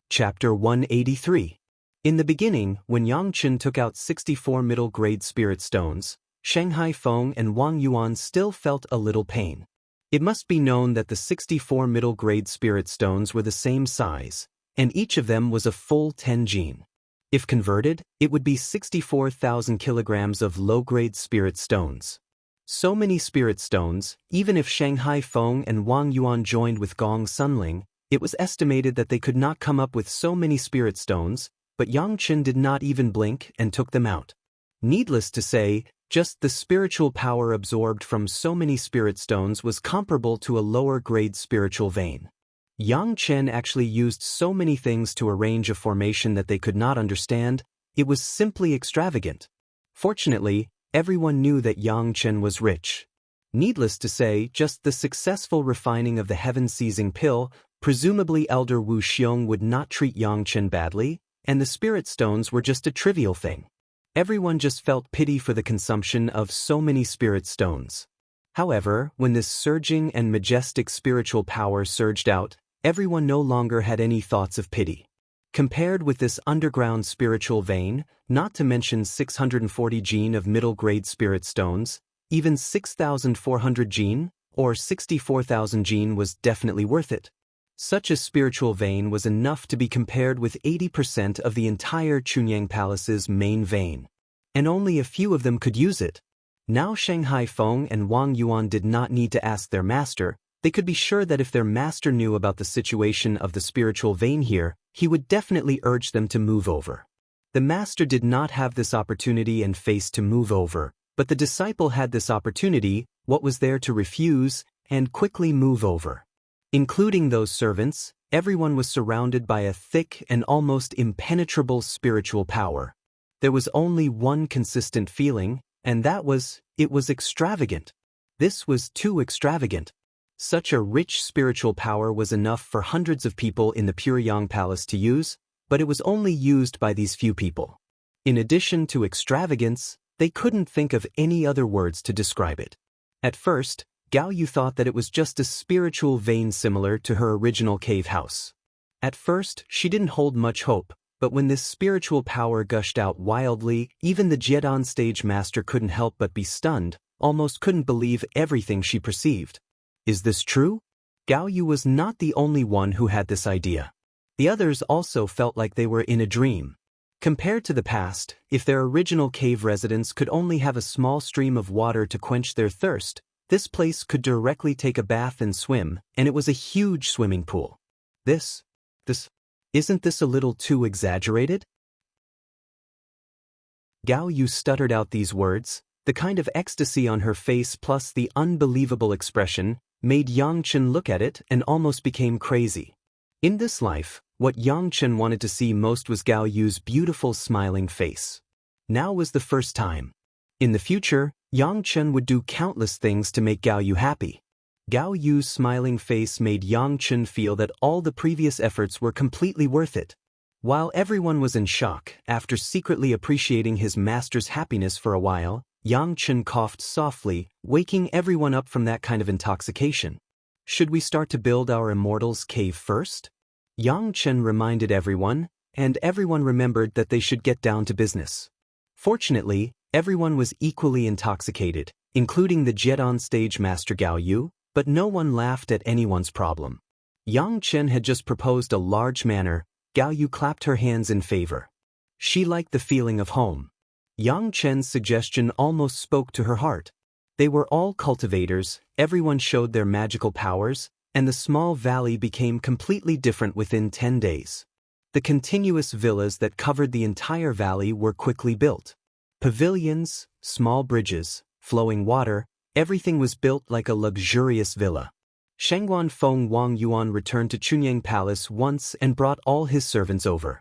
Chapter 183. In the beginning, when Yang Chen took out 64 middle-grade spirit stones, Shanghai Feng and Wang Yuan still felt a little pain. It must be known that the 64 middle-grade spirit stones were the same size, and each of them was a full 10 jin. If converted, it would be 64,000 kilograms of low-grade spirit stones. So many spirit stones, even if Shanghai Feng and Wang Yuan joined with Gong Sunling, it was estimated that they could not come up with so many spirit stones, but Yang Chen did not even blink and took them out. Needless to say, just the spiritual power absorbed from so many spirit stones was comparable to a lower-grade spiritual vein. Yang Chen actually used so many things to arrange a formation that they could not understand. It was simply extravagant. Fortunately, everyone knew that Yang Chen was rich. Needless to say, just the successful refining of the heaven-seizing pill, presumably Elder Wu Xiong would not treat Yang Chen badly, and the spirit stones were just a trivial thing. Everyone just felt pity for the consumption of so many spirit stones. However, when this surging and majestic spiritual power surged out, everyone no longer had any thoughts of pity. Compared with this underground spiritual vein, not to mention 640 jin of middle-grade spirit stones, even 6,400 jin, or 64,000 jin was definitely worth it. Such a spiritual vein was enough to be compared with 80% of the entire Chunyang Palace's main vein. And only a few of them could use it. Now Shanghai Feng and Wang Yuan did not need to ask their master. They could be sure that if their master knew about the situation of the spiritual vein here, he would definitely urge them to move over. The master did not have this opportunity and face to move over, but the disciple had this opportunity, what was there to refuse, and quickly move over. Including those servants, everyone was surrounded by a thick and almost impenetrable spiritual power. There was only one consistent feeling, and that was, it was extravagant. This was too extravagant. Such a rich spiritual power was enough for hundreds of people in the Pure Yang Palace to use, but it was only used by these few people. In addition to extravagance, they couldn't think of any other words to describe it. At first, Gao Yu thought that it was just a spiritual vein similar to her original cave house. At first, she didn't hold much hope, but when this spiritual power gushed out wildly, even the Jiedan stage master couldn't help but be stunned, almost couldn't believe everything she perceived. Is this true? Gao Yu was not the only one who had this idea. The others also felt like they were in a dream. Compared to the past, if their original cave residents could only have a small stream of water to quench their thirst, this place could directly take a bath and swim, and it was a huge swimming pool. Isn't this a little too exaggerated? Gao Yu stuttered out these words. The kind of ecstasy on her face plus the unbelievable expression made Yang Chen look at it and almost became crazy. In this life, what Yang Chen wanted to see most was Gao Yu's beautiful smiling face. Now was the first time. In the future, Yang Chen would do countless things to make Gao Yu happy. Gao Yu's smiling face made Yang Chen feel that all the previous efforts were completely worth it. While everyone was in shock, after secretly appreciating his master's happiness for a while, Yang Chen coughed softly, waking everyone up from that kind of intoxication. Should we start to build our immortals' cave first? Yang Chen reminded everyone, and everyone remembered that they should get down to business. Fortunately, everyone was equally intoxicated, including the Jiedan stage master Gao Yu, but no one laughed at anyone's problem. Yang Chen had just proposed a large manner. Gao Yu clapped her hands in favor. She liked the feeling of home. Yang Chen's suggestion almost spoke to her heart. They were all cultivators, everyone showed their magical powers, and the small valley became completely different within 10 days. The continuous villas that covered the entire valley were quickly built. Pavilions, small bridges, flowing water, everything was built like a luxurious villa. Shangguan Feng Wang Yuan returned to Chunyang Palace once and brought all his servants over.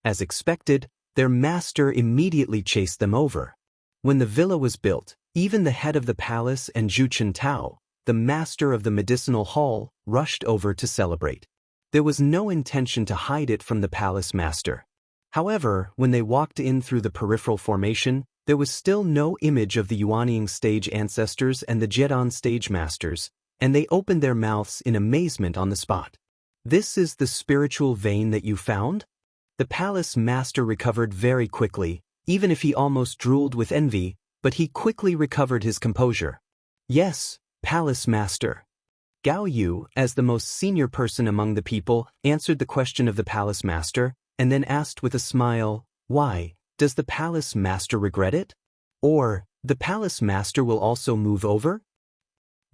As expected, their master immediately chased them over. When the villa was built, even the head of the palace and Zhu Chintao, the master of the medicinal hall, rushed over to celebrate. There was no intention to hide it from the palace master. However, when they walked in through the peripheral formation, there was still no image of the Yuanying stage ancestors and the Jiedan stage masters, and they opened their mouths in amazement on the spot. This is the spiritual vein that you found? The palace master recovered very quickly, even if he almost drooled with envy, but he quickly recovered his composure. Yes, palace master. Gao Yu, as the most senior person among the people, answered the question of the palace master, and then asked with a smile, why, does the palace master regret it? Or, the palace master will also move over?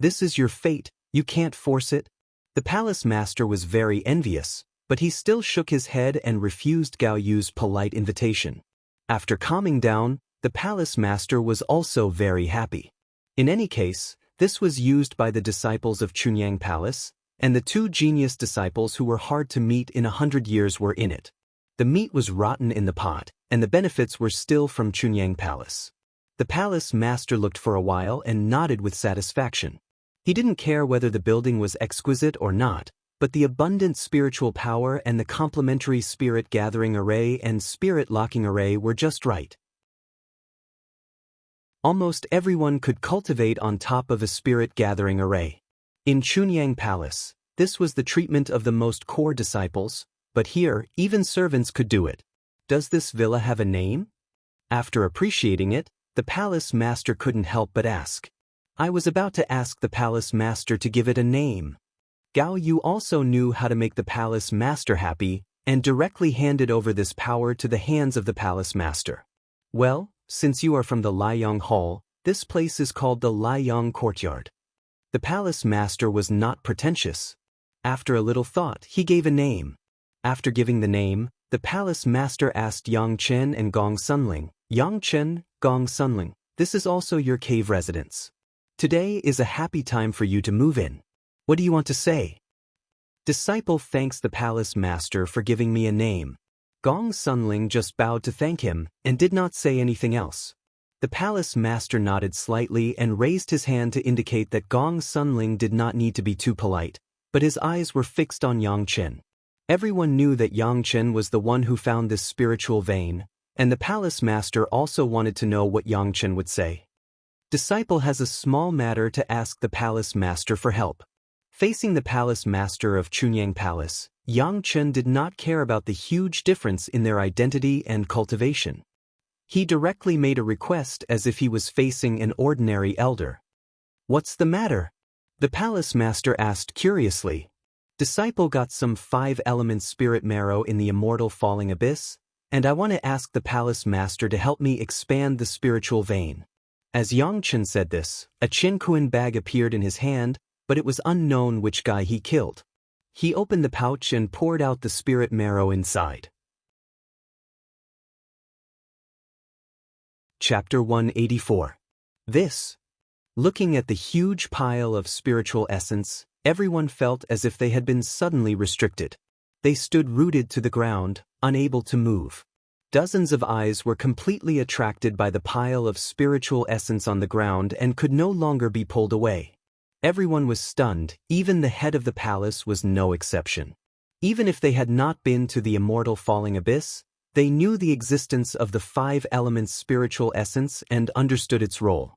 This is your fate, you can't force it. The palace master was very envious, but he still shook his head and refused Gao Yu's polite invitation. After calming down, the palace master was also very happy. In any case, this was used by the disciples of Chunyang Palace, and the two genius disciples who were hard to meet in 100 years were in it. The meat was rotten in the pot, and the benefits were still from Chunyang Palace. The palace master looked for a while and nodded with satisfaction. He didn't care whether the building was exquisite or not, but the abundant spiritual power and the complementary spirit gathering array and spirit locking array were just right. Almost everyone could cultivate on top of a spirit gathering array. In Chunyang Palace, this was the treatment of the most core disciples, but here, even servants could do it. Does this villa have a name? After appreciating it, the palace master couldn't help but ask. I was about to ask the palace master to give it a name. Gao Yu also knew how to make the palace master happy and directly handed over this power to the hands of the palace master. Well, since you are from the Liang Hall, this place is called the Liang Courtyard. The palace master was not pretentious. After a little thought, he gave a name. After giving the name, the palace master asked Yang Chen and Gong Sunling, Yang Chen, Gong Sunling, this is also your cave residence. Today is a happy time for you to move in. What do you want to say? Disciple thanks the palace master for giving me a name. Gong Sunling just bowed to thank him and did not say anything else. The palace master nodded slightly and raised his hand to indicate that Gong Sunling did not need to be too polite, but his eyes were fixed on Yang Chen. Everyone knew that Yang Chen was the one who found this spiritual vein, and the palace master also wanted to know what Yang Chen would say. Disciple has a small matter to ask the palace master for help. Facing the palace master of Chunyang Palace, Yang Chen did not care about the huge difference in their identity and cultivation. He directly made a request as if he was facing an ordinary elder. "What's the matter?" the palace master asked curiously. Disciple got some 5-element spirit marrow in the immortal falling abyss, and I want to ask the palace master to help me expand the spiritual vein. As Yang Chen said this, a Qinquan bag appeared in his hand, but it was unknown which guy he killed. He opened the pouch and poured out the spirit marrow inside. Chapter 184. This. Looking at the huge pile of spiritual essence, everyone felt as if they had been suddenly restricted. They stood rooted to the ground, unable to move. Dozens of eyes were completely attracted by the pile of spiritual essence on the ground and could no longer be pulled away. Everyone was stunned, even the head of the palace was no exception. Even if they had not been to the immortal falling abyss, they knew the existence of the 5 elements spiritual essence and understood its role.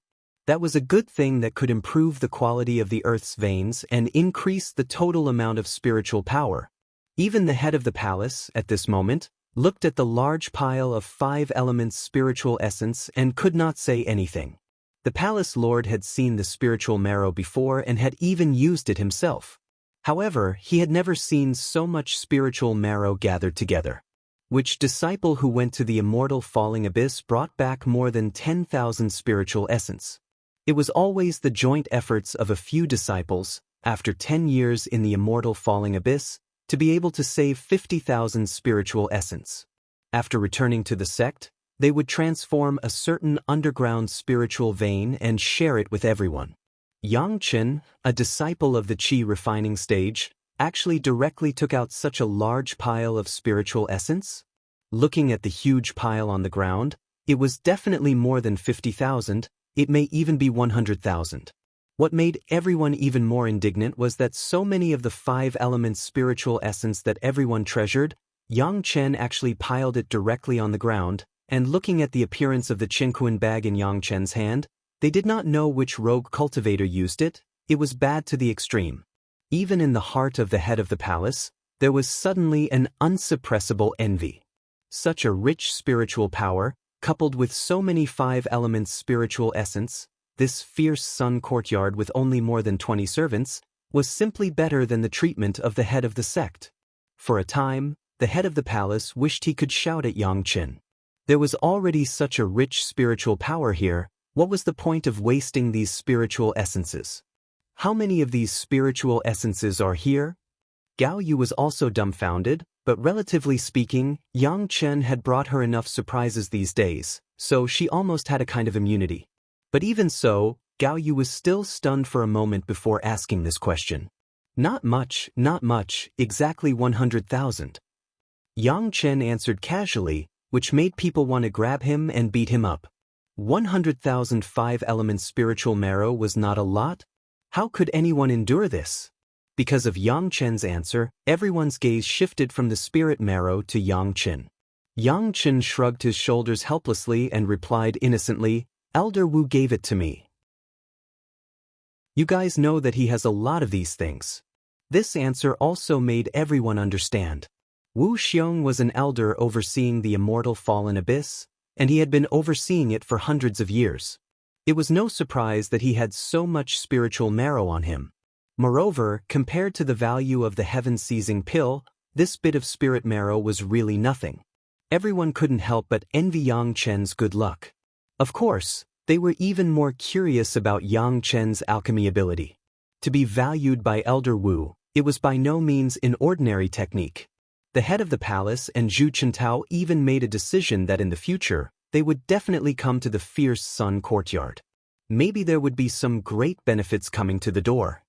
That was a good thing that could improve the quality of the earth's veins and increase the total amount of spiritual power. Even the head of the palace, at this moment, looked at the large pile of 5 elements spiritual essence and could not say anything. The palace lord had seen the spiritual marrow before and had even used it himself. However, he had never seen so much spiritual marrow gathered together. Which disciple who went to the immortal falling abyss brought back more than 10,000 spiritual essence? It was always the joint efforts of a few disciples, after 10 years in the immortal falling abyss, to be able to save 50,000 spiritual essence. After returning to the sect, they would transform a certain underground spiritual vein and share it with everyone. Yang Chen, a disciple of the Qi refining stage, actually directly took out such a large pile of spiritual essence? Looking at the huge pile on the ground, it was definitely more than 50,000, it may even be 100,000. What made everyone even more indignant was that so many of the 5 elements spiritual essence that everyone treasured, Yang Chen actually piled it directly on the ground, and looking at the appearance of the Qinquan bag in Yang Chen's hand, they did not know which rogue cultivator used it. It was bad to the extreme. Even in the heart of the head of the palace, there was suddenly an unsuppressible envy. Such a rich spiritual power, coupled with so many 5 elements spiritual essence, this fierce sun courtyard with only more than 20 servants, was simply better than the treatment of the head of the sect. For a time, the head of the palace wished he could shout at Yang Chen. There was already such a rich spiritual power here, what was the point of wasting these spiritual essences? How many of these spiritual essences are here? Gao Yu was also dumbfounded, but relatively speaking, Yang Chen had brought her enough surprises these days, so she almost had a kind of immunity. But even so, Gao Yu was still stunned for a moment before asking this question. Not much, exactly 100,000. Yang Chen answered casually, which made people want to grab him and beat him up. 100,000 5-element spiritual marrow was not a lot? How could anyone endure this? Because of Yang Chen's answer, everyone's gaze shifted from the spirit marrow to Yang Chen. Yang Chen shrugged his shoulders helplessly and replied innocently, "Elder Wu gave it to me. You guys know that he has a lot of these things." This answer also made everyone understand. Wu Xiong was an elder overseeing the immortal fallen abyss, and he had been overseeing it for hundreds of years. It was no surprise that he had so much spiritual marrow on him. Moreover, compared to the value of the heaven-seizing pill, this bit of spirit marrow was really nothing. Everyone couldn't help but envy Yang Chen's good luck. Of course, they were even more curious about Yang Chen's alchemy ability. To be valued by Elder Wu, it was by no means an ordinary technique. The head of the palace and Zhu Chintao even made a decision that in the future, they would definitely come to the fierce sun courtyard. Maybe there would be some great benefits coming to the door.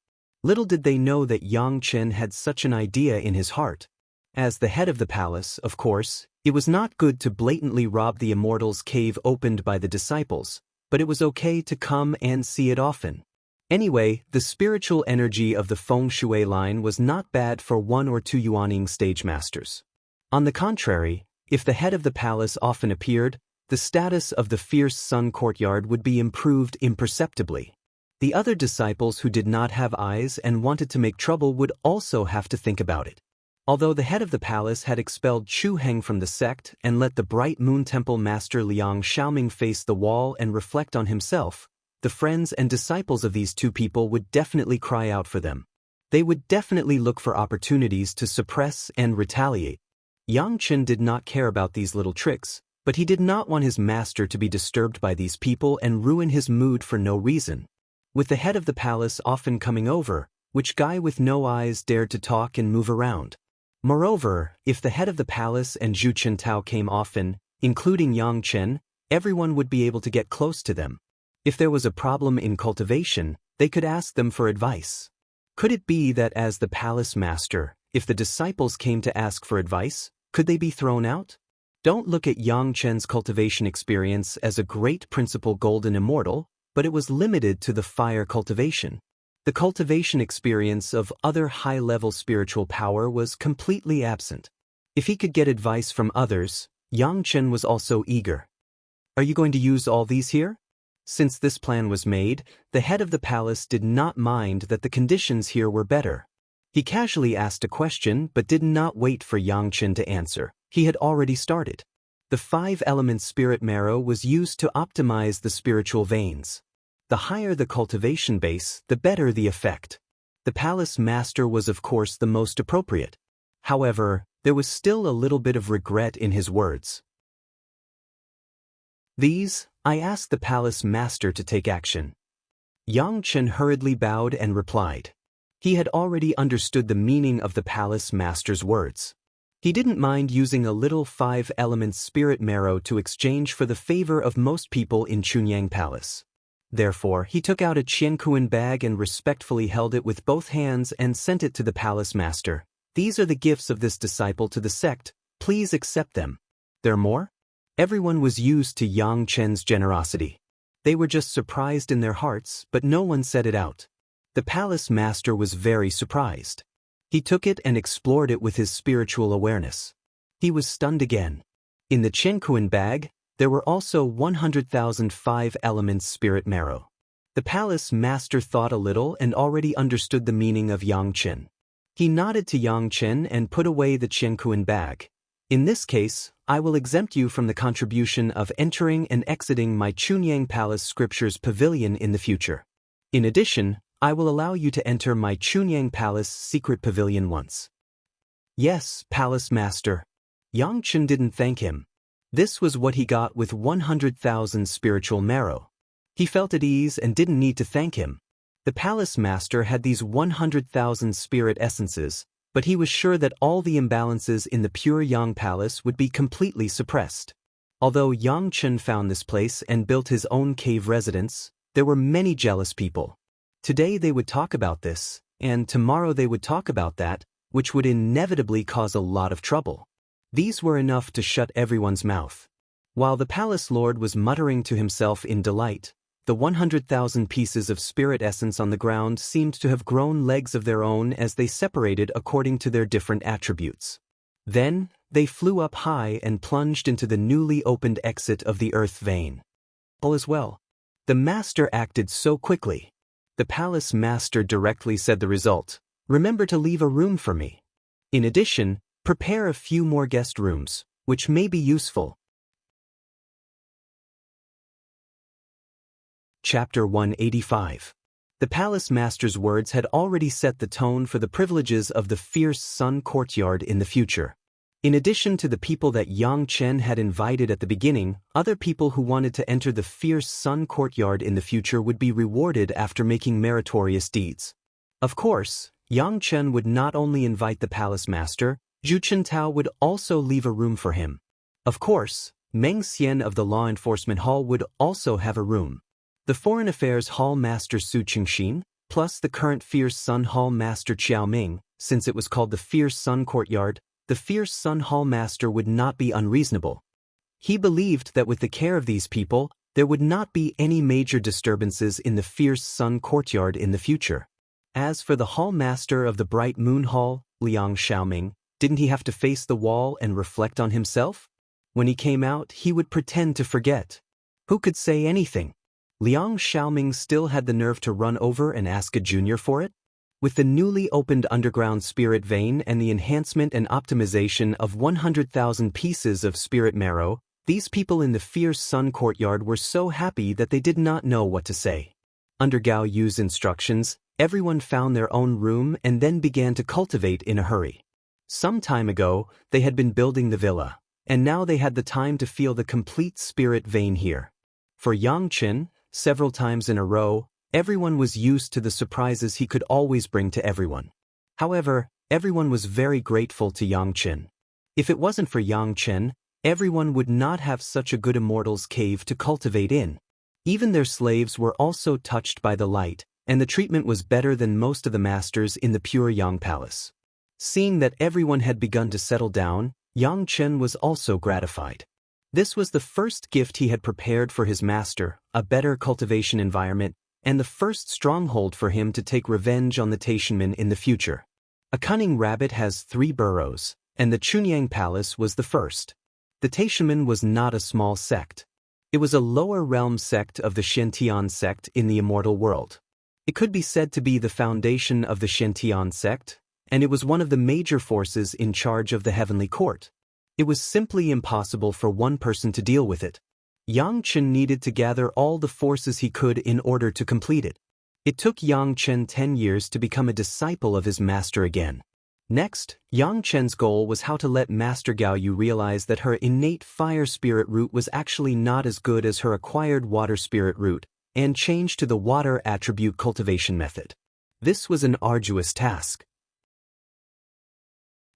Little did they know that Yang Chen had such an idea in his heart. As the head of the palace, of course, It was not good to blatantly rob the immortal's cave opened by the disciples, but it was okay to come and see it often. Anyway, the spiritual energy of the feng shui line was not bad for 1 or 2 Yuaning stage masters. On the contrary, if the head of the palace often appeared, the status of the fierce sun courtyard would be improved imperceptibly. The other disciples who did not have eyes and wanted to make trouble would also have to think about it. Although the head of the palace had expelled Chu Heng from the sect and let the bright moon temple master Liang Xiaoming face the wall and reflect on himself, the friends and disciples of these 2 people would definitely cry out for them. They would definitely look for opportunities to suppress and retaliate. Yang Chen did not care about these little tricks, but he did not want his master to be disturbed by these people and ruin his mood for no reason. With the head of the palace often coming over, which guy with no eyes dared to talk and move around? Moreover, if the head of the palace and Zhu Chintao came often, including Yang Chen, everyone would be able to get close to them. If there was a problem in cultivation, they could ask them for advice. Could it be that as the palace master, if the disciples came to ask for advice, could they be thrown out? Don't look at Yang Chen's cultivation experience as a great principal golden immortal, but it was limited to the fire cultivation. The cultivation experience of other high-level spiritual power was completely absent. If he could get advice from others, Yang Chen was also eager. Are you going to use all these here? Since this plan was made, the head of the palace did not mind that the conditions here were better. He casually asked a question but did not wait for Yang Chen to answer. He had already started. The 5-element spirit marrow was used to optimize the spiritual veins. The higher the cultivation base, the better the effect. The palace master was of course the most appropriate. However, there was still a little bit of regret in his words. I asked the palace master to take action. Yang Chen hurriedly bowed and replied. He had already understood the meaning of the palace master's words. He didn't mind using a little 5-element spirit marrow to exchange for the favor of most people in Chunyang Palace. Therefore, he took out a Qiankuan bag and respectfully held it with both hands and sent it to the palace master. These are the gifts of this disciple to the sect, please accept them. There more? Everyone was used to Yang Chen's generosity. They were just surprised in their hearts, but no one said it out. The palace master was very surprised. He took it and explored it with his spiritual awareness. He was stunned again. In the Qiankuan bag, there were also 100,000 5-element spirit marrow. The palace master thought a little and already understood the meaning of Yang Chen. He nodded to Yang Chen and put away the Qiankuan bag. In this case, I will exempt you from the contribution of entering and exiting my Chunyang Palace Scriptures Pavilion in the future. In addition, I will allow you to enter my Chunyang Palace Secret Pavilion once. Yes, Palace Master. Yang Chen didn't thank him. This was what he got with 100,000 spiritual marrow. He felt at ease and didn't need to thank him. The Palace Master had these 100,000 spirit essences, but he was sure that all the imbalances in the pure Yang Palace would be completely suppressed. Although Yang Chen found this place and built his own cave residence, there were many jealous people. Today they would talk about this, and tomorrow they would talk about that, which would inevitably cause a lot of trouble. These were enough to shut everyone's mouth. While the palace lord was muttering to himself in delight, the 100,000 pieces of spirit essence on the ground seemed to have grown legs of their own as they separated according to their different attributes. Then, they flew up high and plunged into the newly opened exit of the earth vein. All as well. The master acted so quickly. The palace master directly said the result. Remember to leave a room for me. In addition, prepare a few more guest rooms, which may be useful. Chapter 185. The palace master's words had already set the tone for the privileges of the fierce sun courtyard in the future. In addition to the people that Yang Chen had invited at the beginning, other people who wanted to enter the fierce sun courtyard in the future would be rewarded after making meritorious deeds. Of course, Yang Chen would not only invite the palace master, Zhu Chintao would also leave a room for him. Of course, Meng Xian of the Law Enforcement Hall would also have a room. The Foreign Affairs Hall Master Su Qingxin, plus the current Fierce Sun Hall Master Qiao Ming, since it was called the Fierce Sun Courtyard, the fierce Sun Hall master would not be unreasonable. He believed that with the care of these people, there would not be any major disturbances in the fierce Sun courtyard in the future. As for the hall master of the Bright Moon Hall, Liang Xiaoming, didn't he have to face the wall and reflect on himself? When he came out, he would pretend to forget. Who could say anything? Liang Xiaoming still had the nerve to run over and ask a junior for it? With the newly opened underground spirit vein and the enhancement and optimization of 100,000 pieces of spirit marrow, these people in the fierce Sun courtyard were so happy that they did not know what to say. Under Gao Yu's instructions, everyone found their own room and then began to cultivate in a hurry. Some time ago, they had been building the villa, and now they had the time to feel the complete spirit vein here. For Yang Chen, several times in a row, everyone was used to the surprises he could always bring to everyone. However, everyone was very grateful to Yang Chen. If it wasn't for Yang Chen, everyone would not have such a good immortal's cave to cultivate in. Even their slaves were also touched by the light, and the treatment was better than most of the masters in the pure Yang Palace. Seeing that everyone had begun to settle down, Yang Chen was also gratified. This was the first gift he had prepared for his master, a better cultivation environment, and the first stronghold for him to take revenge on the Taishanmen in the future. A cunning rabbit has 3 burrows, and the Chunyang Palace was the first. The Taishanmen was not a small sect. It was a lower realm sect of the Xiantian sect in the immortal world. It could be said to be the foundation of the Xiantian sect, and it was one of the major forces in charge of the heavenly court. It was simply impossible for one person to deal with it. Yang Chen needed to gather all the forces he could in order to complete it. It took Yang Chen 10 years to become a disciple of his master again. Next, Yang Chen's goal was how to let Master Gao Yu realize that her innate fire spirit root was actually not as good as her acquired water spirit root, and change to the water attribute cultivation method. This was an arduous task.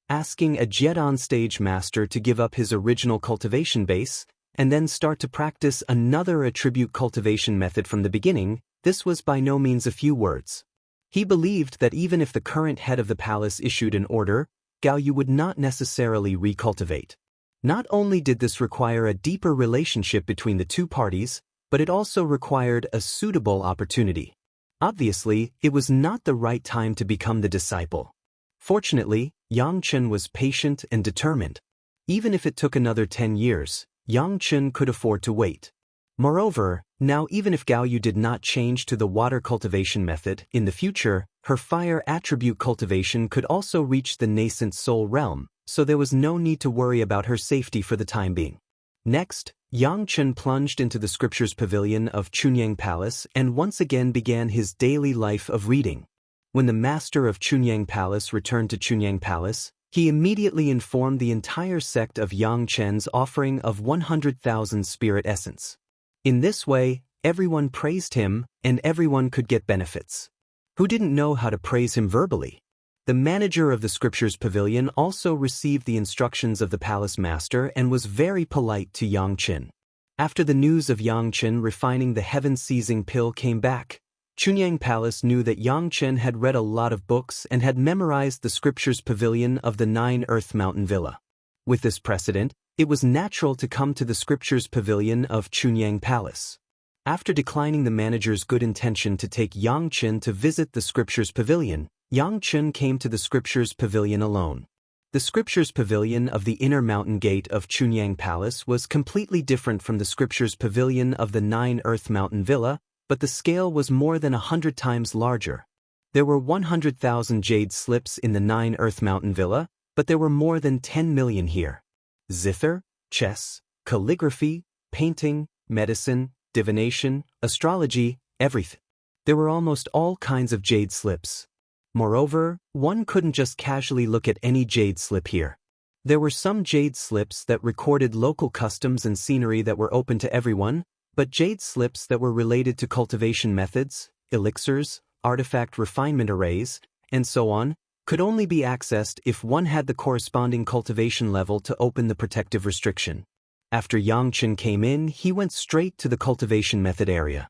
Asking a Jedon stage master to give up his original cultivation base, and then start to practice another attribute cultivation method from the beginning, this was by no means a few words. He believed that even if the current head of the palace issued an order, Gao Yu would not necessarily recultivate. Not only did this require a deeper relationship between the two parties, but it also required a suitable opportunity. Obviously, it was not the right time to become the disciple. Fortunately, Yang Chen was patient and determined. Even if it took another 10 years, Yang Chen could afford to wait. Moreover, now even if Gao Yu did not change to the water cultivation method, in the future, her fire attribute cultivation could also reach the nascent soul realm, so there was no need to worry about her safety for the time being. Next, Yang Chen plunged into the scriptures pavilion of Chunyang Palace and once again began his daily life of reading. When the master of Chunyang Palace returned to Chunyang Palace, he immediately informed the entire sect of Yang Chen's offering of 100,000 spirit essence. In this way, everyone praised him, and everyone could get benefits. Who didn't know how to praise him verbally? The manager of the scriptures pavilion also received the instructions of the palace master and was very polite to Yang Chen. After the news of Yang Chen refining the heaven-seizing pill came back, Chunyang Palace knew that Yang Chen had read a lot of books and had memorized the scriptures pavilion of the 9 Earth Mountain Villa. With this precedent, it was natural to come to the scriptures pavilion of Chunyang Palace. After declining the manager's good intention to take Yang Chen to visit the scriptures pavilion, Yang Chen came to the scriptures pavilion alone. The scriptures pavilion of the inner mountain gate of Chunyang Palace was completely different from the scriptures pavilion of the 9 Earth Mountain Villa, but the scale was more than 100 times larger. There were 100,000 jade slips in the 9 Earth Mountain Villa, but there were more than 10 million here. Zither, chess, calligraphy, painting, medicine, divination, astrology, everything. There were almost all kinds of jade slips. Moreover, one couldn't just casually look at any jade slip here. There were some jade slips that recorded local customs and scenery that were open to everyone, but jade slips that were related to cultivation methods, elixirs, artifact refinement arrays, and so on, could only be accessed if one had the corresponding cultivation level to open the protective restriction. After Yang Chen came in, he went straight to the cultivation method area.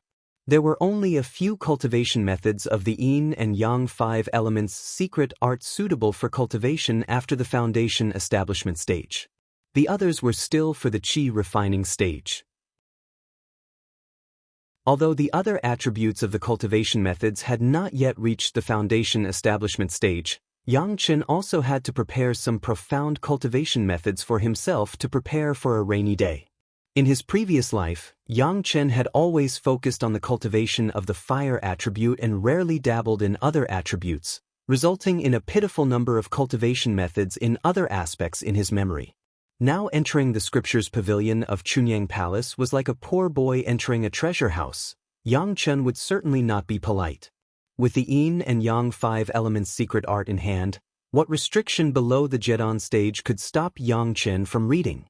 There were only a few cultivation methods of the yin and yang 5 elements secret art suitable for cultivation after the foundation establishment stage. The others were still for the qi refining stage. Although the other attributes of the cultivation methods had not yet reached the foundation establishment stage, Yang Chen also had to prepare some profound cultivation methods for himself to prepare for a rainy day. In his previous life, Yang Chen had always focused on the cultivation of the fire attribute and rarely dabbled in other attributes, resulting in a pitiful number of cultivation methods in other aspects in his memory. Now entering the scriptures pavilion of Chunyang Palace was like a poor boy entering a treasure house. Yang Chen would certainly not be polite. With the yin and yang 5 elements secret art in hand, what restriction below the Jedon stage could stop Yang Chen from reading?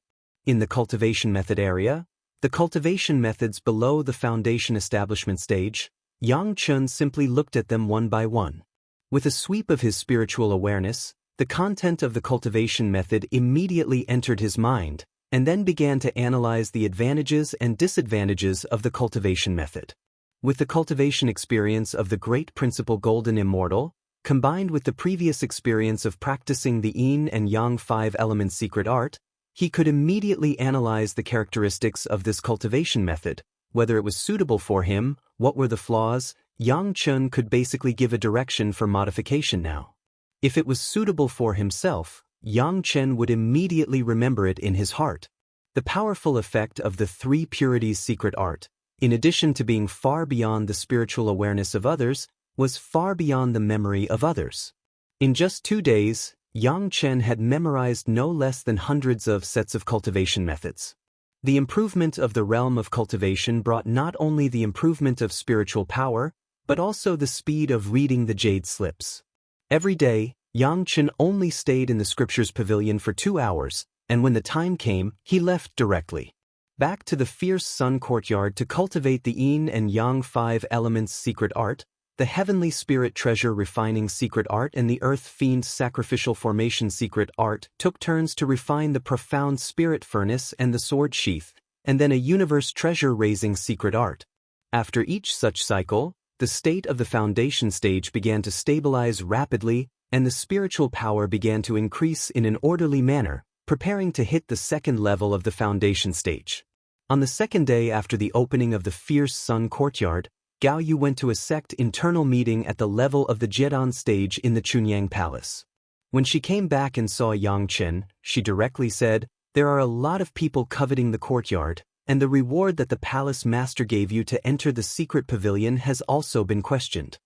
In the cultivation method area, the cultivation methods below the foundation establishment stage, Yang Chen simply looked at them one by one. With a sweep of his spiritual awareness, the content of the cultivation method immediately entered his mind, and then began to analyze the advantages and disadvantages of the cultivation method. With the cultivation experience of the great principle Golden Immortal, combined with the previous experience of practicing the yin and yang 5 elements secret art, he could immediately analyze the characteristics of this cultivation method, whether it was suitable for him, what were the flaws. Yang Chen could basically give a direction for modification now. If it was suitable for himself, Yang Chen would immediately remember it in his heart. The powerful effect of the 3 purities secret art, in addition to being far beyond the spiritual awareness of others, was far beyond the memory of others. In just 2 days, Yang Chen had memorized no less than hundreds of sets of cultivation methods. The improvement of the realm of cultivation brought not only the improvement of spiritual power, but also the speed of reading the jade slips. Every day, Yang Chen only stayed in the scriptures pavilion for 2 hours, and when the time came, he left directly. Back to the fierce sun courtyard to cultivate the yin and yang 5 elements secret art, the heavenly spirit treasure refining secret art and the earth fiend sacrificial formation secret art took turns to refine the profound spirit furnace and the sword sheath, and then a universe treasure raising secret art. After each such cycle, the state of the foundation stage began to stabilize rapidly, and the spiritual power began to increase in an orderly manner, preparing to hit the second level of the foundation stage. On the second day after the opening of the fierce sun courtyard, Gao Yu went to a sect internal meeting at the level of the Jedon stage in the Chunyang Palace. When she came back and saw Yang Chen, she directly said, "There are a lot of people coveting the courtyard, and the reward that the palace master gave you to enter the secret pavilion has also been questioned."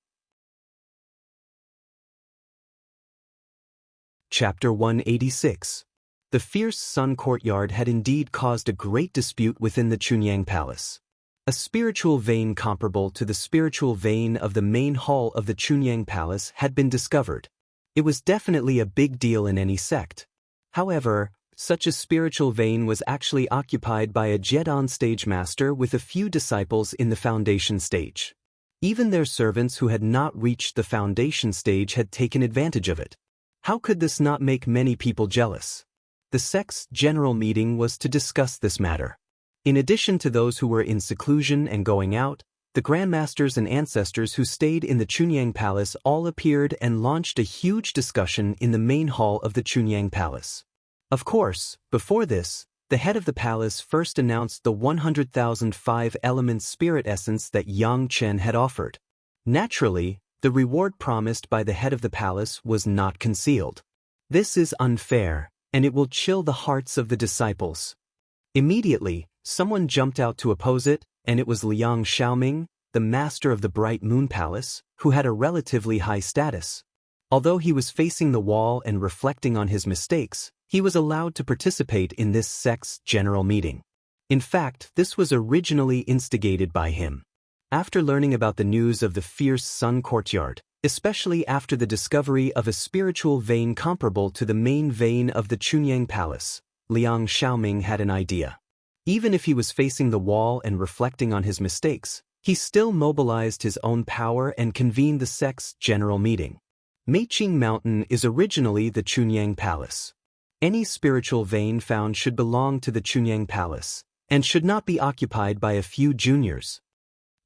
Chapter 186. The fierce sun courtyard had indeed caused a great dispute within the Chunyang Palace. A spiritual vein comparable to the spiritual vein of the main hall of the Chunyang Palace had been discovered. It was definitely a big deal in any sect. However, such a spiritual vein was actually occupied by a Jedon stage master with a few disciples in the foundation stage. Even their servants who had not reached the foundation stage had taken advantage of it. How could this not make many people jealous? The sect's general meeting was to discuss this matter. In addition to those who were in seclusion and going out, the grandmasters and ancestors who stayed in the Chunyang Palace all appeared and launched a huge discussion in the main hall of the Chunyang Palace. Of course, before this, the head of the palace first announced the 100,000 5-element spirit essence that Yang Chen had offered. Naturally, the reward promised by the head of the palace was not concealed. This is unfair, and it will chill the hearts of the disciples. Immediately, someone jumped out to oppose it, and it was Liang Xiaoming, the master of the Bright Moon Palace, who had a relatively high status. Although he was facing the wall and reflecting on his mistakes, he was allowed to participate in this sect's general meeting. In fact, this was originally instigated by him. After learning about the news of the fierce sun courtyard, especially after the discovery of a spiritual vein comparable to the main vein of the Chunyang Palace, Liang Xiaoming had an idea. Even if he was facing the wall and reflecting on his mistakes, he still mobilized his own power and convened the sect's general meeting. Meiqing Mountain is originally the Chunyang Palace. Any spiritual vein found should belong to the Chunyang Palace, and should not be occupied by a few juniors.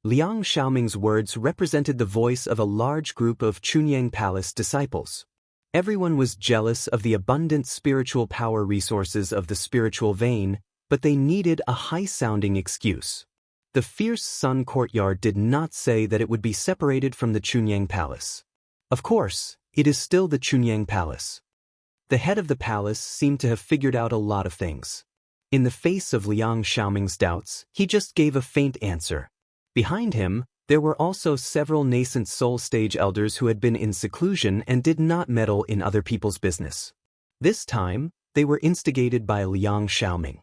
Liang Xiaoming's words represented the voice of a large group of Chunyang Palace disciples. Everyone was jealous of the abundant spiritual power resources of the spiritual vein, but they needed a high-sounding excuse. The fierce sun courtyard did not say that it would be separated from the Chunyang Palace. Of course, it is still the Chunyang Palace. The head of the palace seemed to have figured out a lot of things. In the face of Liang Xiaoming's doubts, he just gave a faint answer. Behind him, there were also several nascent soul stage elders who had been in seclusion and did not meddle in other people's business. This time, they were instigated by Liang Xiaoming.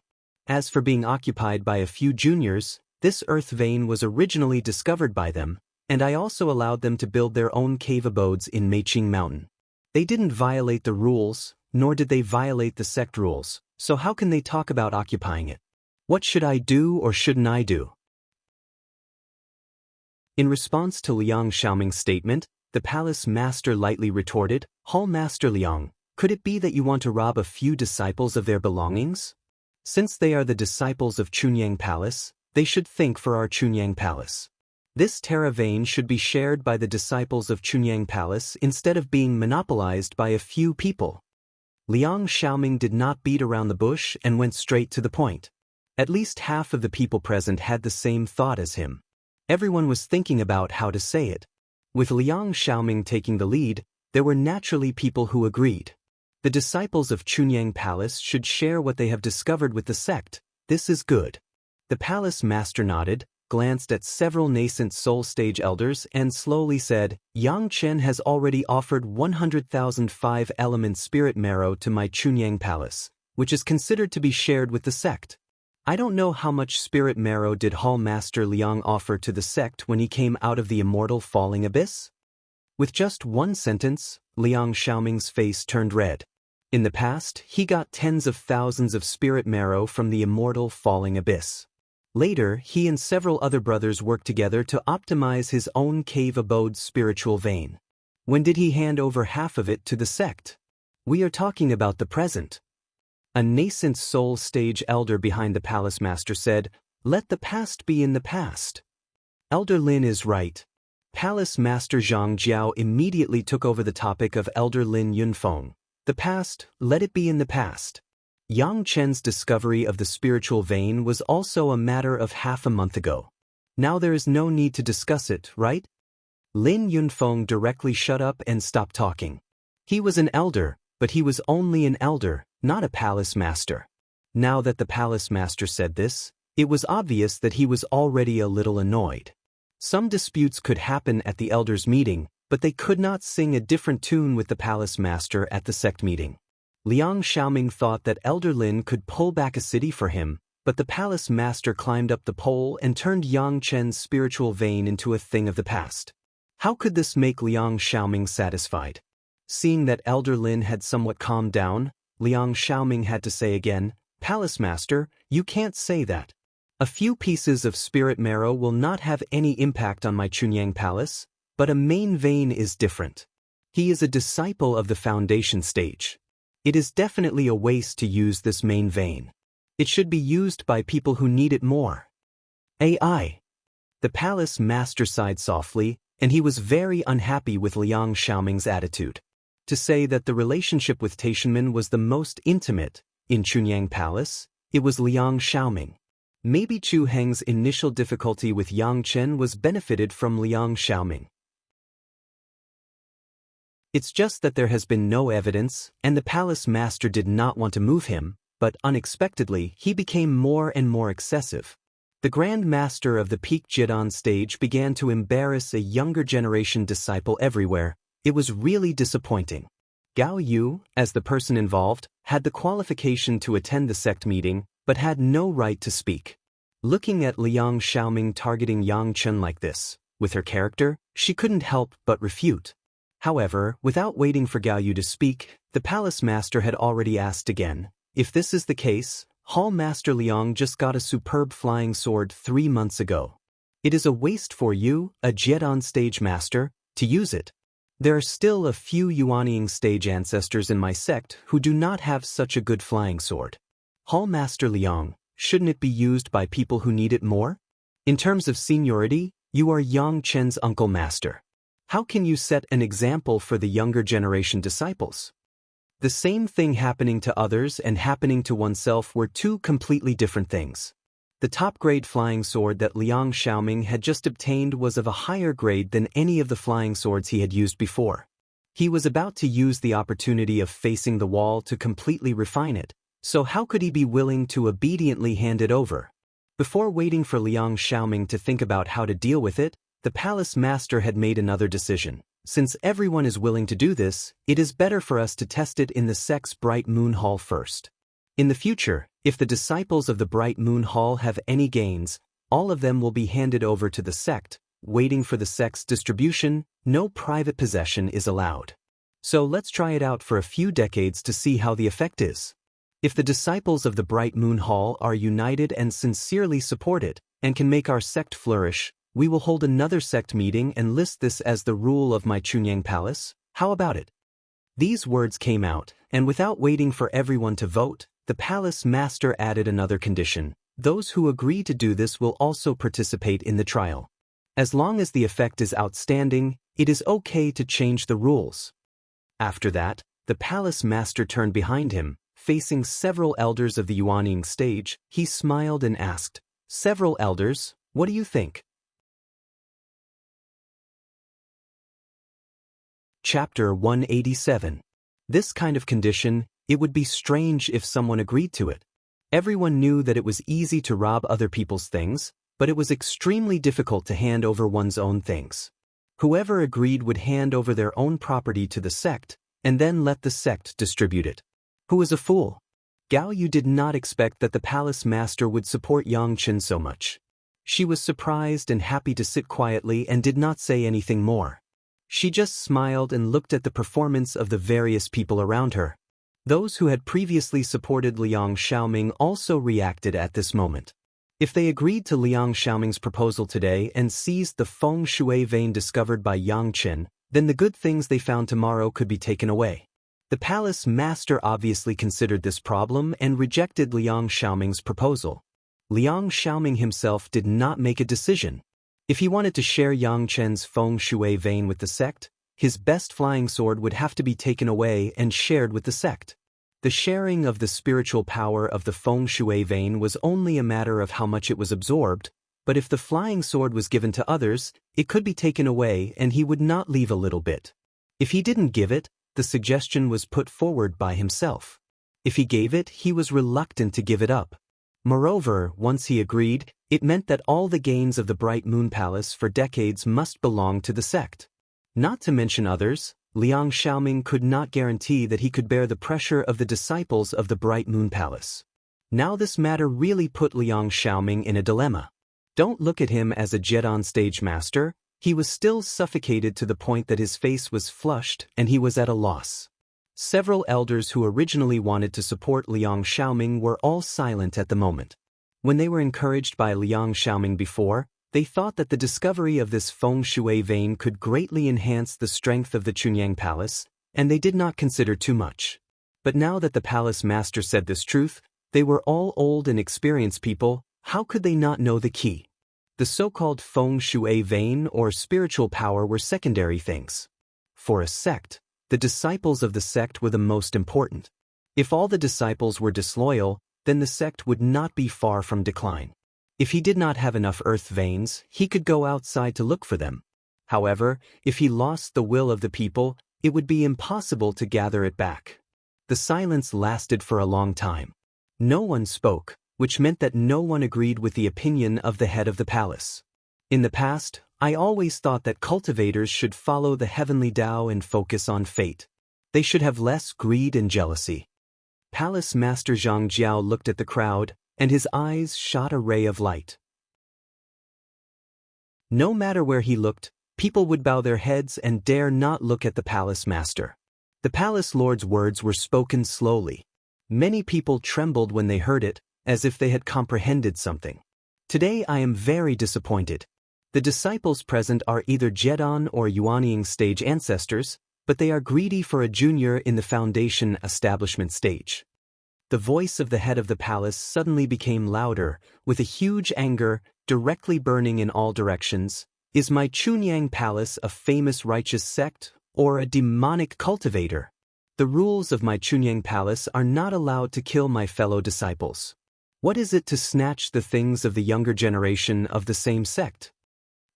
As for being occupied by a few juniors, this earth vein was originally discovered by them, and I also allowed them to build their own cave abodes in Meiqing Mountain. They didn't violate the rules, nor did they violate the sect rules, so how can they talk about occupying it? What should I do or shouldn't I do? In response to Liang Xiaoming's statement, the palace master lightly retorted, "Hall Master Liang, could it be that you want to rob a few disciples of their belongings? Since they are the disciples of Chunyang Palace, they should think for our Chunyang Palace. This Terra vein should be shared by the disciples of Chunyang Palace instead of being monopolized by a few people." Liang Xiaoming did not beat around the bush and went straight to the point. At least half of the people present had the same thought as him. Everyone was thinking about how to say it. With Liang Xiaoming taking the lead, there were naturally people who agreed. The disciples of Chunyang Palace should share what they have discovered with the sect. This is good. The palace master nodded, glanced at several nascent soul stage elders and slowly said, "Yang Chen has already offered 100,000 5-element spirit marrow to my Chunyang Palace, which is considered to be shared with the sect. I don't know how much spirit marrow did Hall Master Liang offer to the sect when he came out of the immortal falling abyss?" With just one sentence, Liang Xiaoming's face turned red. In the past, he got tens of thousands of spirit marrow from the immortal falling abyss. Later, he and several other brothers worked together to optimize his own cave abode's spiritual vein. When did he hand over half of it to the sect? We are talking about the present. A nascent soul stage elder behind the palace master said, "Let the past be in the past." Elder Lin is right. Palace master Zhang Jiao immediately took over the topic of Elder Lin Yunfeng. The past, let it be in the past. Yang Chen's discovery of the spiritual vein was also a matter of half a month ago. Now there is no need to discuss it, right? Lin Yunfeng directly shut up and stopped talking. He was an elder, but he was only an elder, not a palace master. Now that the palace master said this, it was obvious that he was already a little annoyed. Some disputes could happen at the elders' meeting, but they could not sing a different tune with the palace master at the sect meeting. Liang Xiaoming thought that Elder Lin could pull back a city for him, but the palace master climbed up the pole and turned Yang Chen's spiritual vein into a thing of the past. How could this make Liang Xiaoming satisfied? Seeing that Elder Lin had somewhat calmed down, Liang Xiaoming had to say again, "Palace Master, you can't say that. A few pieces of spirit marrow will not have any impact on my Chunyang Palace, but a main vein is different. He is a disciple of the foundation stage. It is definitely a waste to use this main vein. It should be used by people who need it more." AI. The palace master sighed softly, and he was very unhappy with Liang Xiaoming's attitude. To say that the relationship with Taishanmen was the most intimate in Chunyang Palace, it was Liang Xiaoming. Maybe Chu Heng's initial difficulty with Yang Chen was benefited from Liang Xiaoming. It's just that there has been no evidence, and the palace master did not want to move him, but unexpectedly he became more and more excessive. The Grand Master of the Peak Jidan stage began to embarrass a younger generation disciple everywhere. It was really disappointing. Gao Yu, as the person involved, had the qualification to attend the sect meeting, but had no right to speak. Looking at Liang Xiaoming targeting Yang Chen like this, with her character, she couldn't help but refute. However, without waiting for Gao Yu to speak, the palace master had already asked again, "If this is the case, Hall Master Liang just got a superb flying sword 3 months ago. It is a waste for you, a Jidan stage master, to use it. There are still a few Yuanying stage ancestors in my sect who do not have such a good flying sword. Hall Master Liang, shouldn't it be used by people who need it more? In terms of seniority, You are Yang Chen's uncle master. How can you set an example for the younger generation disciples? The same thing happening to others and happening to oneself were two completely different things. The top-grade flying sword that Liang Xiaoming had just obtained was of a higher grade than any of the flying swords he had used before. He was about to use the opportunity of facing the wall to completely refine it, so how could he be willing to obediently hand it over? Before waiting for Liang Xiaoming to think about how to deal with it, the palace master had made another decision. Since everyone is willing to do this, it is better for us to test it in the sect's Bright Moon Hall first. In the future, if the disciples of the Bright Moon Hall have any gains, all of them will be handed over to the sect. Waiting for the sect's distribution, no private possession is allowed. So let's try it out for a few decades to see how the effect is. If the disciples of the Bright Moon Hall are united and sincerely support it, and can make our sect flourish, we will hold another sect meeting and list this as the rule of my Chunyang Palace. How about it? These words came out, and without waiting for everyone to vote, the palace master added another condition. Those who agree to do this will also participate in the trial. As long as the effect is outstanding, it is okay to change the rules. After that, the palace master turned behind him, facing several elders of the Yuanying stage. He smiled and asked, "Several elders, what do you think?" Chapter 187. This kind of condition, it would be strange if someone agreed to it. Everyone knew that it was easy to rob other people's things, but it was extremely difficult to hand over one's own things. Whoever agreed would hand over their own property to the sect, and then let the sect distribute it. Who is a fool? Gao Yu did not expect that the palace master would support Yang Chen so much. She was surprised and happy to sit quietly and did not say anything more. She just smiled and looked at the performance of the various people around her. Those who had previously supported Liang Xiaoming also reacted at this moment. If they agreed to Liang Xiaoming's proposal today and seized the feng shui vein discovered by Yang Chen, then the good things they found tomorrow could be taken away. The palace master obviously considered this problem and rejected Liang Xiaoming's proposal. Liang Xiaoming himself did not make a decision. If he wanted to share Yang Chen's feng shui vein with the sect, his best flying sword would have to be taken away and shared with the sect. The sharing of the spiritual power of the feng shui vein was only a matter of how much it was absorbed, but if the flying sword was given to others, it could be taken away and he would not leave a little bit. If he didn't give it, the suggestion was put forward by himself. If he gave it, he was reluctant to give it up. Moreover, once he agreed, it meant that all the gains of the Bright Moon Palace for decades must belong to the sect. Not to mention others, Liang Xiaoming could not guarantee that he could bear the pressure of the disciples of the Bright Moon Palace. Now this matter really put Liang Xiaoming in a dilemma. Don't look at him as a Jedon stage master. He was still suffocated to the point that his face was flushed and he was at a loss. Several elders who originally wanted to support Liang Xiaoming were all silent at the moment. When they were encouraged by Liang Xiaoming before, they thought that the discovery of this feng shui vein could greatly enhance the strength of the Chunyang Palace, and they did not consider too much. But now that the palace master said this truth, they were all old and experienced people. How could they not know the key? The so-called feng shui vein or spiritual power were secondary things. For a sect, the disciples of the sect were the most important. If all the disciples were disloyal, then the sect would not be far from decline. If he did not have enough earth veins, he could go outside to look for them. However, if he lost the will of the people, it would be impossible to gather it back. The silence lasted for a long time. No one spoke, which meant that no one agreed with the opinion of the head of the palace. In the past, I always thought that cultivators should follow the heavenly Tao and focus on fate. They should have less greed and jealousy. Palace Master Zhang Jiao looked at the crowd, and his eyes shot a ray of light. No matter where he looked, people would bow their heads and dare not look at the palace master. The palace lord's words were spoken slowly. Many people trembled when they heard it, as if they had comprehended something. Today I am very disappointed. The disciples present are either Jedon or Yuanying stage ancestors, but they are greedy for a junior in the foundation establishment stage. The voice of the head of the palace suddenly became louder, with a huge anger, directly burning in all directions. Is my Chunyang Palace a famous righteous sect or a demonic cultivator? The rules of my Chunyang Palace are not allowed to kill my fellow disciples. What is it to snatch the things of the younger generation of the same sect?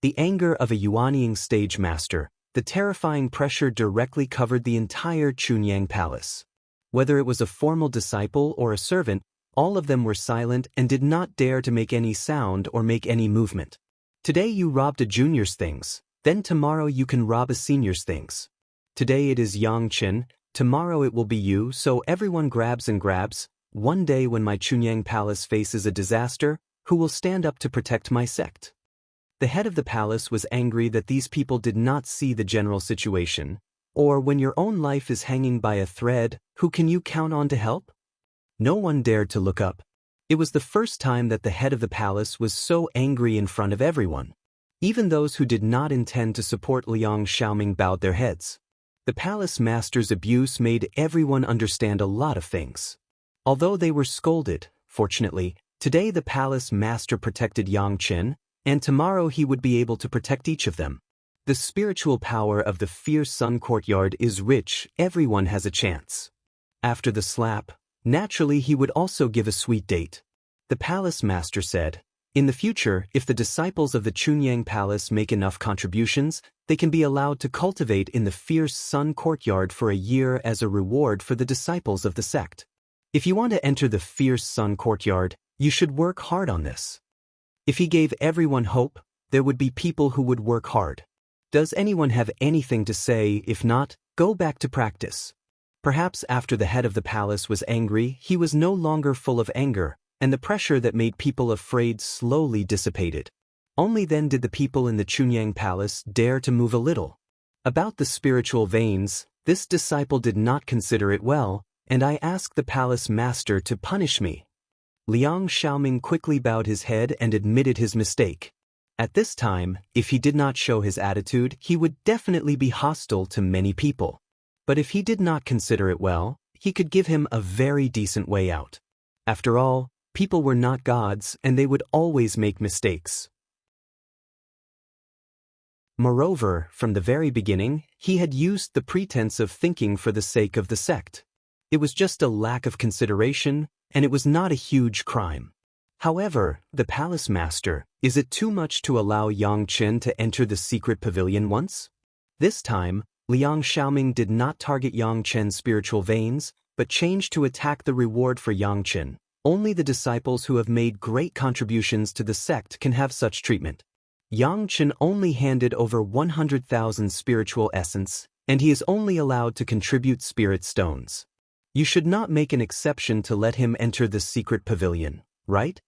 The anger of a Yuanying stage master, the terrifying pressure directly covered the entire Chunyang Palace. Whether it was a formal disciple or a servant, all of them were silent and did not dare to make any sound or make any movement. Today you robbed a junior's things, then tomorrow you can rob a senior's things. Today it is Yangchen, tomorrow it will be you, so everyone grabs and grabs. One day when my Chunyang Palace faces a disaster, who will stand up to protect my sect? The head of the palace was angry that these people did not see the general situation. Or when your own life is hanging by a thread, who can you count on to help? No one dared to look up. It was the first time that the head of the palace was so angry in front of everyone. Even those who did not intend to support Liang Xiaoming bowed their heads. The palace master's abuse made everyone understand a lot of things. Although they were scolded, fortunately, today the palace master protected Yang Chen, and tomorrow he would be able to protect each of them. The spiritual power of the fierce sun courtyard is rich, everyone has a chance. After the slap, naturally he would also give a sweet date. The palace master said, in the future, if the disciples of the Chunyang Palace make enough contributions, they can be allowed to cultivate in the fierce sun courtyard for a year as a reward for the disciples of the sect. If you want to enter the fierce sun courtyard, you should work hard on this. If he gave everyone hope, there would be people who would work hard. Does anyone have anything to say? If not, go back to practice. Perhaps after the head of the palace was angry, he was no longer full of anger, and the pressure that made people afraid slowly dissipated. Only then did the people in the Chunyang Palace dare to move a little. About the spiritual veins, this disciple did not consider it well, and I asked the palace master to punish me. Liang Xiaoming quickly bowed his head and admitted his mistake. At this time, if he did not show his attitude, he would definitely be hostile to many people. But if he did not consider it well, he could give him a very decent way out. After all, people were not gods and they would always make mistakes. Moreover, from the very beginning, he had used the pretense of thinking for the sake of the sect. It was just a lack of consideration, and it was not a huge crime. However, the palace master, is it too much to allow Yang Chen to enter the secret pavilion once? This time, Liang Xiaoming did not target Yang Chen's spiritual veins, but changed to attack the reward for Yang Chen. Only the disciples who have made great contributions to the sect can have such treatment. Yang Chen only handed over 100,000 spiritual essence, and he is only allowed to contribute spirit stones. You should not make an exception to let him enter the secret pavilion, right?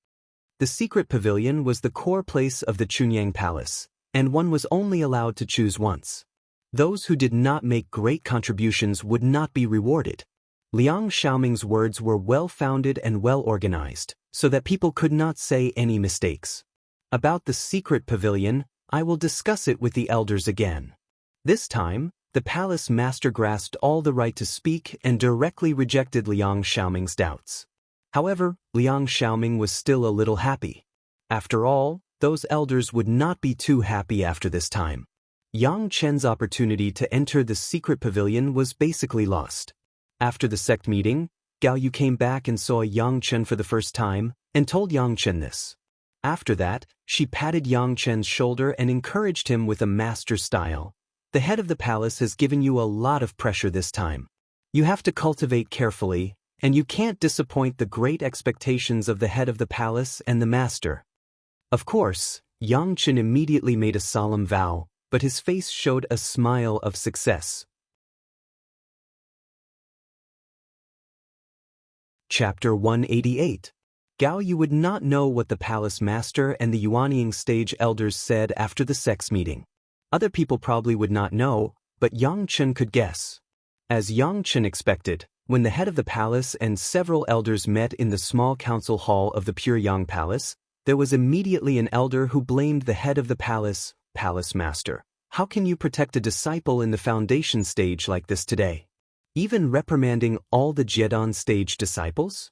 The secret pavilion was the core place of the Chunyang Palace, and one was only allowed to choose once. Those who did not make great contributions would not be rewarded. Liang Xiaoming's words were well-founded and well-organized, so that people could not say any mistakes. About the secret pavilion, I will discuss it with the elders again. This time, the palace master grasped all the right to speak and directly rejected Liang Xiaoming's doubts. However, Liang Xiaoming was still a little happy. After all, those elders would not be too happy after this time. Yang Chen's opportunity to enter the secret pavilion was basically lost. After the sect meeting, Gao Yu came back and saw Yang Chen for the first time, and told Yang Chen this. After that, she patted Yang Chen's shoulder and encouraged him with a master style. The head of the palace has given you a lot of pressure this time. You have to cultivate carefully, and you can't disappoint the great expectations of the head of the palace and the master. Of course, Yang Chen immediately made a solemn vow, but his face showed a smile of success. Chapter 188. Gao Yu would not know what the palace master and the Yuanying stage elders said after the sects meeting. Other people probably would not know, but Yang Chen could guess. As Yang Chen expected, when the head of the palace and several elders met in the small council hall of the Pure Yang Palace, there was immediately an elder who blamed the head of the palace master. How can you protect a disciple in the foundation stage like this today? Even reprimanding all the Jedan stage disciples?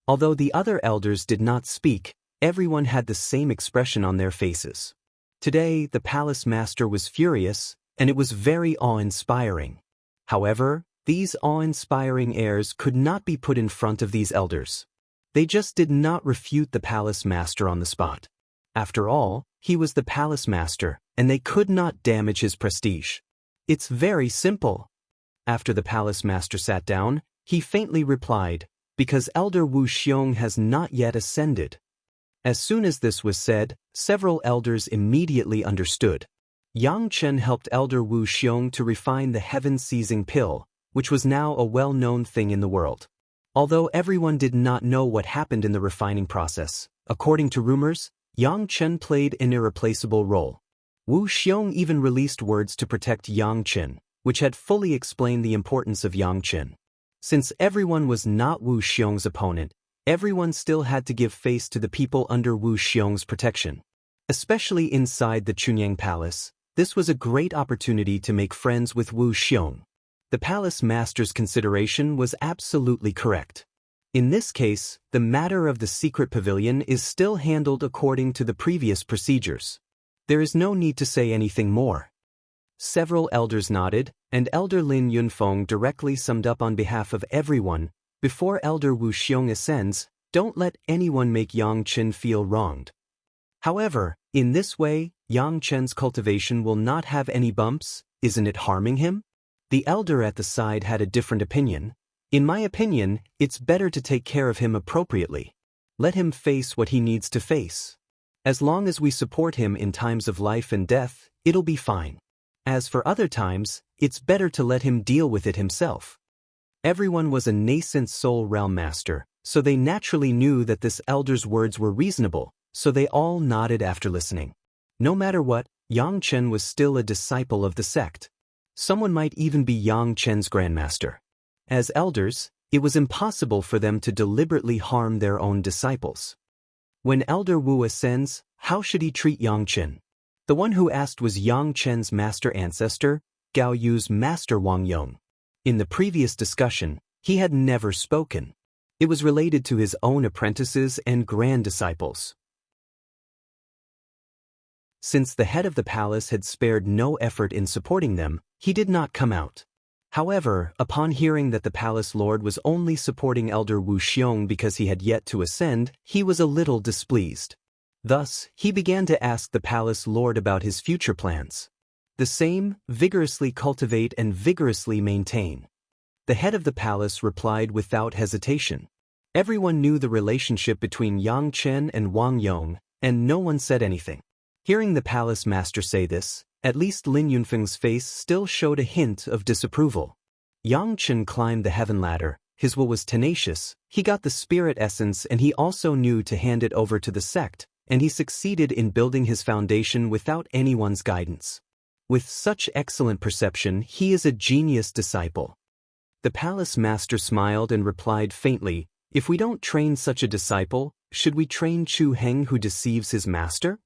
Although the other elders did not speak, everyone had the same expression on their faces. Today, the palace master was furious, and it was very awe-inspiring. However, these awe-inspiring airs could not be put in front of these elders. They just did not refute the palace master on the spot. After all, he was the palace master, and they could not damage his prestige. It's very simple. After the palace master sat down, he faintly replied, because Elder Wu Xiong has not yet ascended. As soon as this was said, several elders immediately understood. Yang Chen helped Elder Wu Xiong to refine the heaven-seizing pill, which was now a well-known thing in the world. Although everyone did not know what happened in the refining process, according to rumors, Yang Chen played an irreplaceable role. Wu Xiong even released words to protect Yang Chen, which had fully explained the importance of Yang Chen. Since everyone was not Wu Xiong's opponent, everyone still had to give face to the people under Wu Xiong's protection. Especially inside the Chunyang Palace, this was a great opportunity to make friends with Wu Xiong. The palace master's consideration was absolutely correct. In this case, the matter of the secret pavilion is still handled according to the previous procedures. There is no need to say anything more. Several elders nodded, and Elder Lin Yunfeng directly summed up on behalf of everyone, before Elder Wu Xiong ascends, don't let anyone make Yang Chen feel wronged. However, in this way, Yang Chen's cultivation will not have any bumps, isn't it harming him? The elder at the side had a different opinion. In my opinion, it's better to take care of him appropriately. Let him face what he needs to face. As long as we support him in times of life and death, it'll be fine. As for other times, it's better to let him deal with it himself. Everyone was a nascent soul realm master, so they naturally knew that this elder's words were reasonable, so they all nodded after listening. No matter what, Yang Chen was still a disciple of the sect. Someone might even be Yang Chen's grandmaster. As elders, it was impossible for them to deliberately harm their own disciples. When Elder Wu ascends, how should he treat Yang Chen? The one who asked was Yang Chen's master ancestor, Gao Yu's master Wang Yong. In the previous discussion, he had never spoken. It was related to his own apprentices and grand disciples. Since the head of the palace had spared no effort in supporting them, he did not come out. However, upon hearing that the palace lord was only supporting Elder Wu Xiong because he had yet to ascend, he was a little displeased. Thus, he began to ask the palace lord about his future plans. The same, vigorously cultivate and vigorously maintain. The head of the palace replied without hesitation. Everyone knew the relationship between Yang Chen and Wang Yong, and no one said anything. Hearing the palace master say this, at least Lin Yunfeng's face still showed a hint of disapproval. Yang Chen climbed the heaven ladder, his will was tenacious, he got the spirit essence and he also knew to hand it over to the sect, and he succeeded in building his foundation without anyone's guidance. With such excellent perception, he is a genius disciple. The palace master smiled and replied faintly, if we don't train such a disciple, should we train Chu Heng who deceives his master?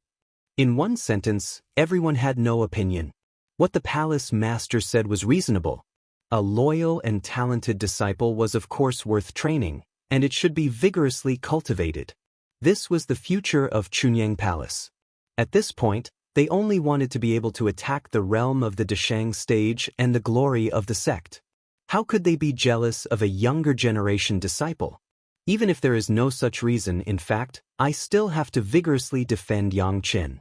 In one sentence, everyone had no opinion. What the palace master said was reasonable. A loyal and talented disciple was of course worth training, and it should be vigorously cultivated. This was the future of Chunyang Palace. At this point, they only wanted to be able to attack the realm of the Deshang stage and the glory of the sect. How could they be jealous of a younger generation disciple? Even if there is no such reason, in fact, I still have to vigorously defend Yang Chen.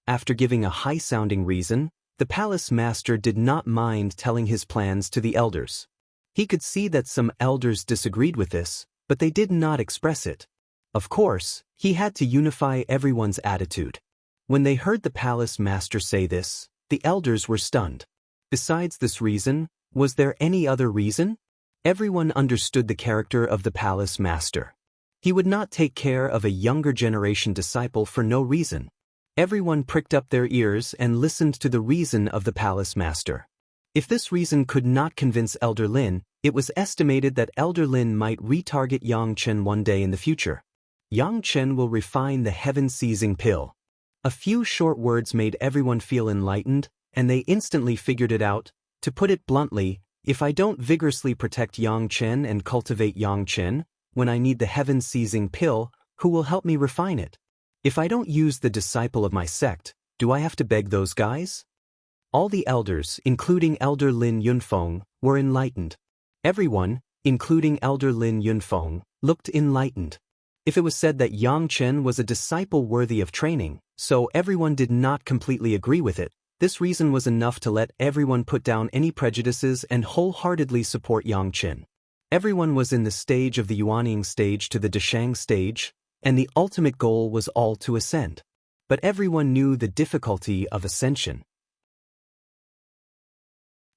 After giving a high-sounding reason, the palace master did not mind telling his plans to the elders. He could see that some elders disagreed with this, but they did not express it. Of course, he had to unify everyone's attitude. When they heard the palace master say this, the elders were stunned. Besides this reason, was there any other reason? Everyone understood the character of the palace master. He would not take care of a younger generation disciple for no reason. Everyone pricked up their ears and listened to the reason of the palace master. If this reason could not convince Elder Lin, it was estimated that Elder Lin might retarget Yang Chen one day in the future. Yang Chen will refine the heaven-seizing pill. A few short words made everyone feel enlightened, and they instantly figured it out. To put it bluntly, if I don't vigorously protect Yang Chen and cultivate Yang Chen, when I need the heaven-seizing pill, who will help me refine it? If I don't use the disciple of my sect, Do I have to beg those guys? All the elders, including Elder Lin Yunfeng, were enlightened. Everyone, including Elder Lin Yunfeng, looked enlightened. If it was said that Yang Chen was a disciple worthy of training, so everyone did not completely agree with it, this reason was enough to let everyone put down any prejudices and wholeheartedly support Yang Chen. Everyone was in the stage of the Yuanying stage to the Deshang stage, and the ultimate goal was all to ascend. But everyone knew the difficulty of ascension.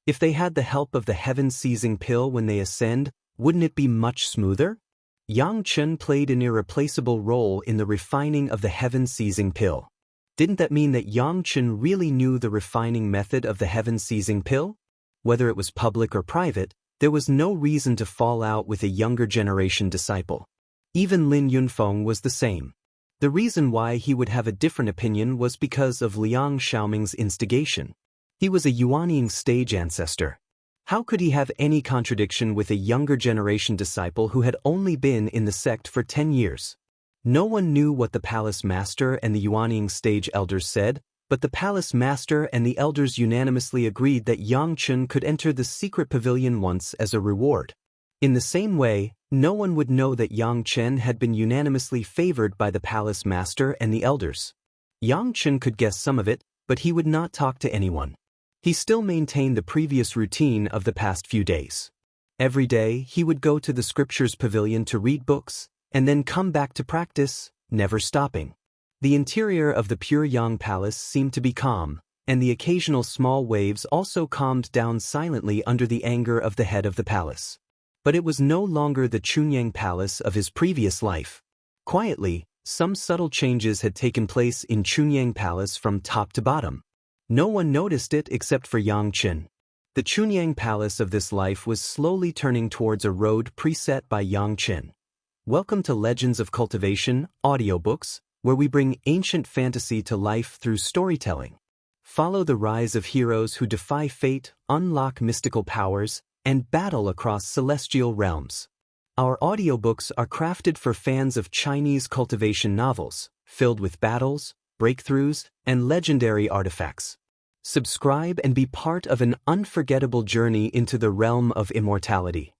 If they had the help of the heaven-seizing pill when they ascend, wouldn't it be much smoother? Yang Chen played an irreplaceable role in the refining of the heaven-seizing pill. Didn't that mean that Yang Chen really knew the refining method of the heaven-seizing pill? Whether it was public or private, there was no reason to fall out with a younger generation disciple. Even Lin Yunfeng was the same. The reason why he would have a different opinion was because of Liang Xiaoming's instigation. He was a Yuanying stage ancestor. How could he have any contradiction with a younger generation disciple who had only been in the sect for 10 years? No one knew what the palace master and the Yuanying stage elders said, but the palace master and the elders unanimously agreed that Yang Chen could enter the secret pavilion once as a reward. In the same way, no one would know that Yang Chen had been unanimously favored by the palace master and the elders. Yang Chen could guess some of it, but he would not talk to anyone. He still maintained the previous routine of the past few days. Every day, he would go to the scriptures pavilion to read books, and then come back to practice, never stopping. The interior of the Pure Yang Palace seemed to be calm, and the occasional small waves also calmed down silently under the anger of the head of the palace. But it was no longer the Chunyang Palace of his previous life. Quietly, some subtle changes had taken place in Chunyang Palace from top to bottom. No one noticed it except for Yang Chen. The Chunyang Palace of this life was slowly turning towards a road preset by Yang Chen. Welcome to Legends of Cultivation, audiobooks, where we bring ancient fantasy to life through storytelling. Follow the rise of heroes who defy fate, unlock mystical powers, and battle across celestial realms. Our audiobooks are crafted for fans of Chinese cultivation novels, filled with battles, breakthroughs, and legendary artifacts. Subscribe and be part of an unforgettable journey into the realm of immortality.